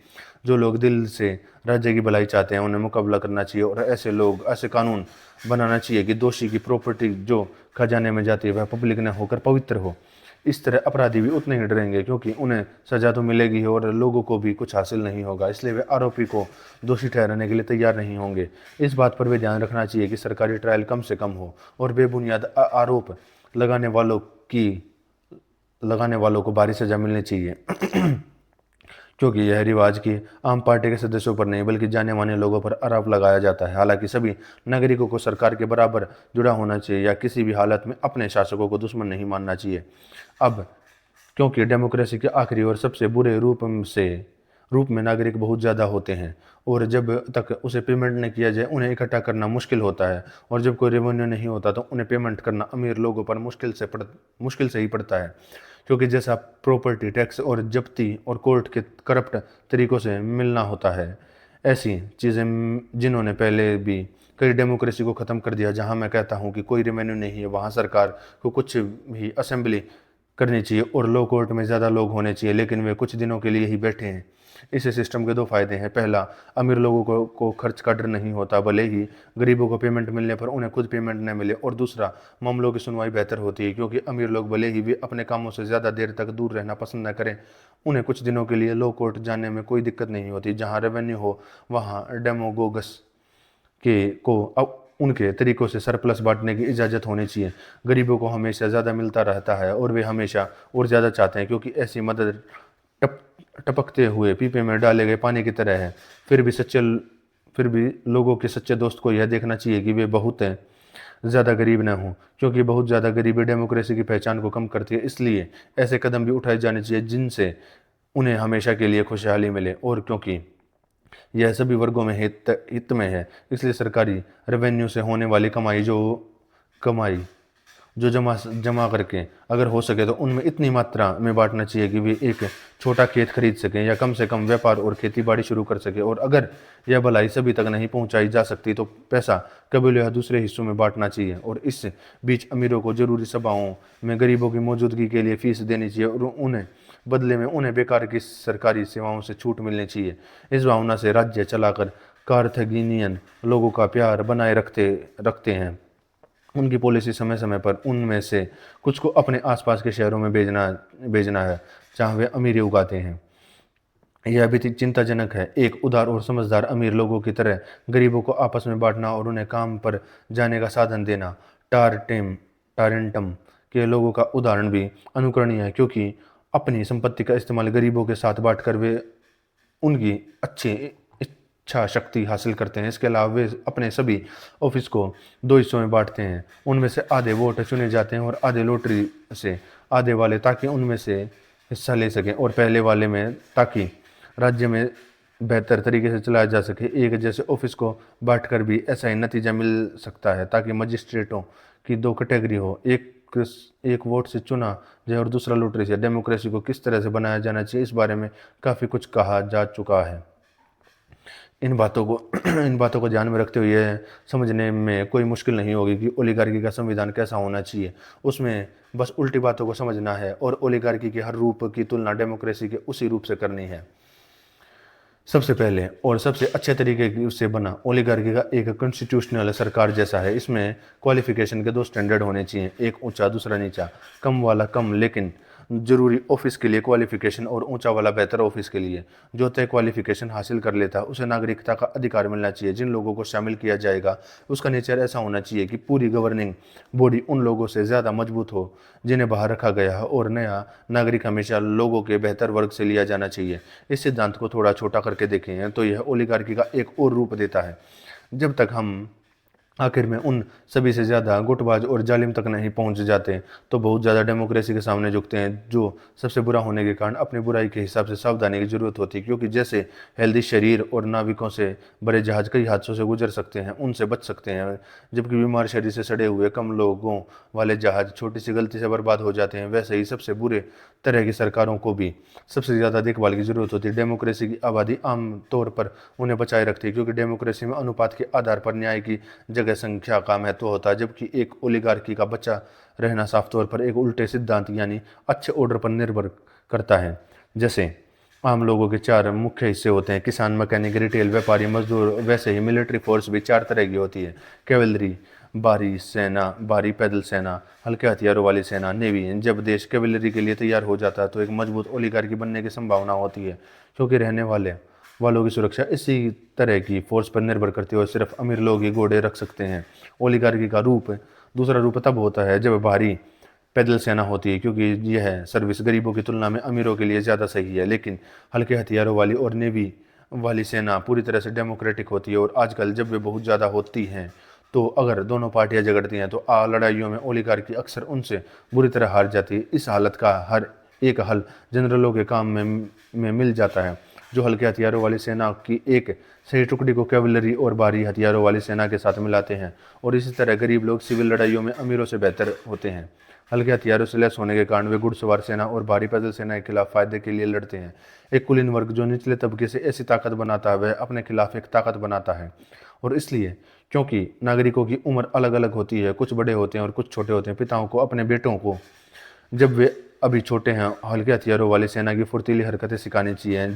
जो लोग दिल से राज्य की भलाई चाहते हैं उन्हें मुकाबला करना चाहिए और ऐसे कानून बनाना चाहिए कि दोषी की प्रॉपर्टी जो खजाने में जाती है वह पब्लिक न होकर पवित्र हो। इस तरह अपराधी भी उतने ही डरेंगे, क्योंकि उन्हें सजा तो मिलेगी और लोगों को भी कुछ हासिल नहीं होगा, इसलिए वे आरोपी को दोषी ठहराने के लिए तैयार नहीं होंगे। इस बात पर भी ध्यान रखना चाहिए कि सरकारी ट्रायल कम से कम हो और बेबुनियाद आरोप लगाने वालों को भारी सजा मिलनी चाहिए। क्योंकि यह रिवाज की आम पार्टी के सदस्यों पर नहीं बल्कि जाने माने लोगों पर आरोप लगाया जाता है। हालांकि सभी नागरिकों को सरकार के बराबर जुड़ा होना चाहिए या किसी भी हालत में अपने शासकों को दुश्मन नहीं मानना चाहिए। अब क्योंकि डेमोक्रेसी के आखिरी और सबसे बुरे रूप में नागरिक बहुत ज़्यादा होते हैं, और जब तक उसे पेमेंट न किया जाए उन्हें इकट्ठा करना मुश्किल होता है, और जब कोई रेवेन्यू नहीं होता तो उन्हें पेमेंट करना अमीर लोगों पर मुश्किल से ही पड़ता है, क्योंकि जैसा प्रॉपर्टी टैक्स और जब्ती और कोर्ट के करप्ट तरीकों से मिलना होता है। ऐसी चीज़ें जिन्होंने पहले भी कई डेमोक्रेसी को ख़त्म कर दिया। जहां मैं कहता हूं कि कोई रेवेन्यू नहीं है वहां सरकार को कुछ भी असेंबली करनी चाहिए और लो कोर्ट में ज़्यादा लोग होने चाहिए, लेकिन वे कुछ दिनों के लिए ही बैठे हैं। इस सिस्टम के 2 फायदे हैं। पहला, अमीर लोगों को खर्च का डर नहीं होता, भले ही गरीबों को पेमेंट मिलने पर उन्हें खुद पेमेंट न मिले। और दूसरा, मामलों की सुनवाई बेहतर होती है, क्योंकि अमीर लोग भले ही वे अपने कामों से ज़्यादा देर तक दूर रहना पसंद न करें, उन्हें कुछ दिनों के लिए लो कोर्ट जाने में कोई दिक्कत नहीं होती। जहाँ रेवेन्यू हो वहाँ डेमोगोगस अब उनके तरीकों से सरप्लस बांटने की इजाज़त होनी चाहिए। गरीबों को हमेशा ज़्यादा मिलता रहता है और वे हमेशा और ज़्यादा चाहते हैं, क्योंकि ऐसी मदद टपकते हुए पीपे में डाले गए पानी की तरह है। फिर भी लोगों के सच्चे दोस्त को यह देखना चाहिए कि वे बहुत ज़्यादा गरीब न हों, क्योंकि बहुत ज़्यादा गरीबी डेमोक्रेसी की पहचान को कम करती है। इसलिए ऐसे कदम भी उठाए जाने चाहिए जिनसे उन्हें हमेशा के लिए खुशहाली मिले, और क्योंकि यह सभी वर्गों में हित में है, इसलिए सरकारी रेवेन्यू से होने वाली कमाई जो जमा करके अगर हो सके तो उनमें इतनी मात्रा में बांटना चाहिए कि वे एक छोटा खेत खरीद सकें या कम से कम व्यापार और खेती बाड़ी शुरू कर सके। और अगर यह भलाई सभी तक नहीं पहुंचाई जा सकती तो पैसा कबीलों या दूसरे हिस्सों में बांटना चाहिए। और इस बीच अमीरों को जरूरी सभाओं में गरीबों की मौजूदगी के लिए फीस देनी चाहिए और उन्हें बदले में उन्हें बेकार की सरकारी सेवाओं से छूट मिलनी चाहिए। इस भावना से राज्य चलाकर कार्थागिनियन लोगों का प्यार बनाए रखते हैं। उनकी पॉलिसी समय समय पर उनमें से कुछ को अपने आसपास के शहरों में भेजना है जहाँ वे अमीरी उगाते हैं। यह भी चिंताजनक है। एक उदार और समझदार अमीर लोगों की तरह गरीबों को आपस में बांटना और उन्हें काम पर जाने का साधन देना। टारेंटम के लोगों का उदाहरण भी अनुकरणीय है, क्योंकि अपनी संपत्ति का इस्तेमाल गरीबों के साथ बांटकर वे उनकी अच्छी इच्छा शक्ति हासिल करते हैं। इसके अलावा वे अपने सभी ऑफिस को दो हिस्सों में बांटते हैं। उनमें से आधे वोट चुने जाते हैं और आधे लॉटरी से आधे वाले, ताकि उनमें से हिस्सा ले सकें, और पहले वाले में ताकि राज्य में बेहतर तरीके से चलाया जा सके। एक जैसे ऑफिस को बांटकर भी ऐसा ही नतीजा मिल सकता है, ताकि मजिस्ट्रेटों की दो कैटेगरी हो, एक वोट से चुना जाए और दूसरा लॉटरी से। डेमोक्रेसी को किस तरह से बनाया जाना चाहिए, इस बारे में काफ़ी कुछ कहा जा चुका है। इन बातों को इन बातों को ध्यान में रखते हुए यह समझने में कोई मुश्किल नहीं होगी कि ओलिगार्की का संविधान कैसा होना चाहिए। उसमें बस उल्टी बातों को समझना है और ओलिगार्की के हर रूप की तुलना डेमोक्रेसी के उसी रूप से करनी है। सबसे पहले और सबसे अच्छे तरीके से बना ओलिगार्की का एक कॉन्स्टिट्यूशनल सरकार जैसा है। इसमें क्वालिफिकेशन के दो स्टैंडर्ड होने चाहिए, एक ऊंचा दूसरा नीचा। कम वाला कम लेकिन जरूरी ऑफिस के लिए क्वालिफिकेशन, और ऊंचा वाला बेहतर ऑफिस के लिए। जो तय क्वालिफिकेशन हासिल कर लेता है उसे नागरिकता का अधिकार मिलना चाहिए। जिन लोगों को शामिल किया जाएगा उसका नेचर ऐसा होना चाहिए कि पूरी गवर्निंग बॉडी उन लोगों से ज़्यादा मजबूत हो जिन्हें बाहर रखा गया है, और नया नागरिक हमेशा लोगों के बेहतर वर्ग से लिया जाना चाहिए। इस सिद्धांत को थोड़ा छोटा करके देखें तो यह ओलिगार्की का एक और रूप देता है। जब तक हम आखिर में उन सभी से ज़्यादा गुटबाज और जालिम तक नहीं पहुंच जाते तो बहुत ज़्यादा डेमोक्रेसी के सामने झुकते हैं, जो सबसे बुरा होने के कारण अपनी बुराई के हिसाब से सावधानी की जरूरत होती है। क्योंकि जैसे हेल्दी शरीर और नाविकों से बड़े जहाज कई हादसों से गुजर सकते हैं, उनसे बच सकते हैं, जबकि बीमार शरीर से सड़े हुए कम लोगों वाले जहाज छोटी सी गलती से बर्बाद हो जाते हैं, वैसे ही सबसे बुरे तरह की सरकारों को भी सबसे ज़्यादा देखभाल की जरूरत होती है। डेमोक्रेसी की आबादी आम तौर पर उन्हें बचाए रखती है, क्योंकि डेमोक्रेसी में अनुपात के आधार पर न्याय की जगह संख्या का महत्व होता है, जबकि एक ओलिगार्की का बचा रहना साफ तौर पर एक उल्टे सिद्धांत यानी अच्छे ऑर्डर पर निर्भर करता है। जैसे आम लोगों के चार मुख्य हिस्से होते हैं, किसान, मैकेनिक, रिटेल, व्यापारी, मजदूर, वैसे ही मिलिट्री फोर्स भी चार तरह की होती है। कैवलरी भारी सेना, भारी पैदल सेना, हल्के हथियारों वाली सेना, नेवी। जब देश कैवलरी के लिए तैयार हो जाता है तो एक मजबूत ओलिगार्की बनने की संभावना होती है, क्योंकि रहने वालों की सुरक्षा इसी तरह की फोर्स पर निर्भर करती है और सिर्फ अमीर लोग ही घोड़े रख सकते हैं। ओलिगार्की का दूसरा रूप तब होता है जब भारी पैदल सेना होती है, क्योंकि यह सर्विस गरीबों की तुलना में अमीरों के लिए ज़्यादा सही है। लेकिन हल्के हथियारों वाली और नेवी वाली सेना पूरी तरह से डेमोक्रेटिक होती है, और आजकल जब वे बहुत ज़्यादा होती हैं तो अगर दोनों पार्टियां झगड़ती हैं तो लड़ाइयों में ओलिगार्की अक्सर उनसे बुरी तरह हार जाती है। इस हालत का हर एक हल जनरलों के काम में मिल जाता है, जो हल्के हथियारों वाली सेना की एक सही टुकड़ी को कैवलरी और भारी हथियारों वाली सेना के साथ मिलाते हैं, और इसी तरह गरीब लोग सिविल लड़ाइयों में अमीरों से बेहतर होते हैं। हल्के हथियारों से लैस होने के कारण वे घुड़सवार सेना और भारी पैदल सेना के खिलाफ फायदे के लिए लड़ते हैं। एक कुलीन वर्ग जो निचले तबके से ऐसी ताकत बनाता है वह अपने खिलाफ एक ताकत बनाता है, और इसलिए क्योंकि नागरिकों की उम्र अलग अलग होती है, कुछ बड़े होते हैं और कुछ छोटे होते हैं, पिताओं को अपने बेटों को जब वे अभी छोटे हैं हल्के हथियारों वाली सेना की फुर्तीली हरकतें सिखानी चाहिए।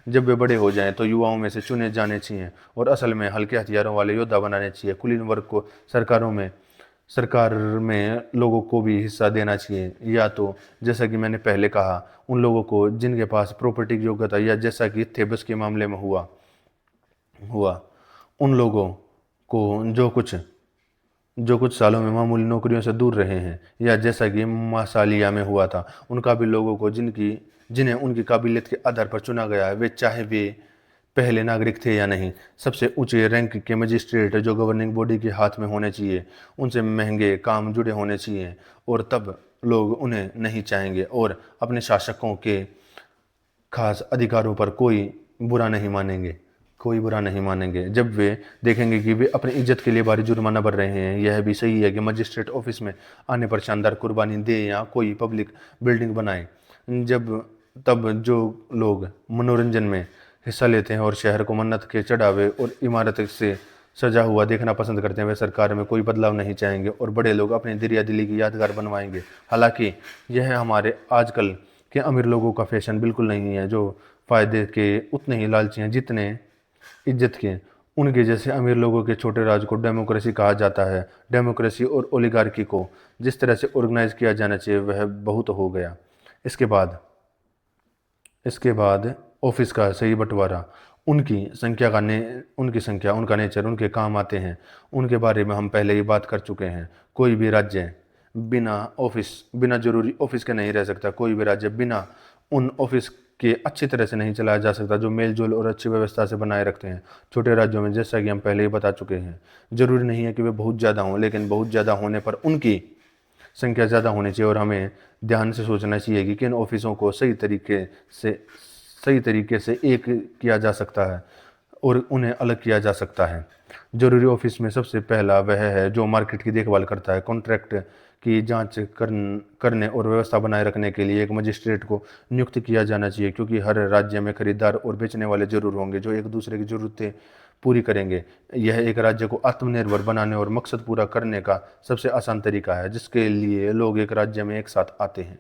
जब वे बड़े हो जाएं तो युवाओं में से चुने जाने चाहिए और असल में हल्के हथियारों वाले योद्धा बनाने चाहिए। कुलीन वर्ग को सरकार में लोगों को भी हिस्सा देना चाहिए, या तो जैसा कि मैंने पहले कहा उन लोगों को जिनके पास प्रॉपर्टी की योग्यता, या जैसा कि थेबस के मामले में हुआ उन लोगों को जो कुछ सालों में मामूली नौकरियों से दूर रहे हैं, या जैसा कि मासालिया में हुआ था उन काबिल लोगों को जिन्हें उनकी काबिलियत के आधार पर चुना गया है, वे चाहे वे पहले नागरिक थे या नहीं। सबसे ऊंचे रैंक के मजिस्ट्रेट जो गवर्निंग बॉडी के हाथ में होने चाहिए, उनसे महंगे काम जुड़े होने चाहिए, और तब लोग उन्हें नहीं चाहेंगे और अपने शासकों के खास अधिकारों पर कोई बुरा नहीं मानेंगे जब वे देखेंगे कि वे अपनी इज्जत के लिए भारी जुर्माना भर रहे हैं। यह भी सही है कि मजिस्ट्रेट ऑफिस में आने पर शानदार कुर्बानी दे या कोई पब्लिक बिल्डिंग बनाए। तब जो लोग मनोरंजन में हिस्सा लेते हैं और शहर को मन्नत के चढ़ावे और इमारत से सजा हुआ देखना पसंद करते हैं, वे सरकार में कोई बदलाव नहीं चाहेंगे और बड़े लोग अपनी दरिया दिली की यादगार बनवाएंगे। हालांकि यह हमारे आजकल के अमीर लोगों का फैशन बिल्कुल नहीं है, जो फायदे के उतने ही लालची हैं जितने इज्जत के। उनके जैसे अमीर लोगों के छोटे राज को डेमोक्रेसी कहा जाता है। डेमोक्रेसी और ओलिगार्की को जिस तरह से ऑर्गेनाइज किया जाना चाहिए वह बहुत हो गया। इसके बाद ऑफिस का सही बंटवारा, उनकी संख्या, उनका नेचर, उनके काम आते हैं, उनके बारे में हम पहले ही बात कर चुके हैं। कोई भी राज्य बिना जरूरी ऑफिस के नहीं रह सकता। कोई भी राज्य बिना उन ऑफिस के अच्छी तरह से नहीं चलाया जा सकता जो मेलजोल और अच्छी व्यवस्था से बनाए रखते हैं। छोटे राज्यों में, जैसा कि हम पहले ही बता चुके हैं, जरूरी नहीं है कि वे बहुत ज़्यादा हों, लेकिन बहुत ज़्यादा होने पर उनकी संख्या ज़्यादा होनी चाहिए। और हमें ध्यान से सोचना चाहिए कि किन ऑफिसों को सही तरीके से एक किया जा सकता है और उन्हें अलग किया जा सकता है। जरूरी ऑफिस में सबसे पहला वह है जो मार्केट की देखभाल करता है। कॉन्ट्रैक्ट की जांच करने और व्यवस्था बनाए रखने के लिए एक मजिस्ट्रेट को नियुक्त किया जाना चाहिए, क्योंकि हर राज्य में खरीदार और बेचने वाले जरूर होंगे जो एक दूसरे की ज़रूरतें पूरी करेंगे। यह एक राज्य को आत्मनिर्भर बनाने और मकसद पूरा करने का सबसे आसान तरीका है जिसके लिए लोग एक राज्य में एक साथ आते हैं।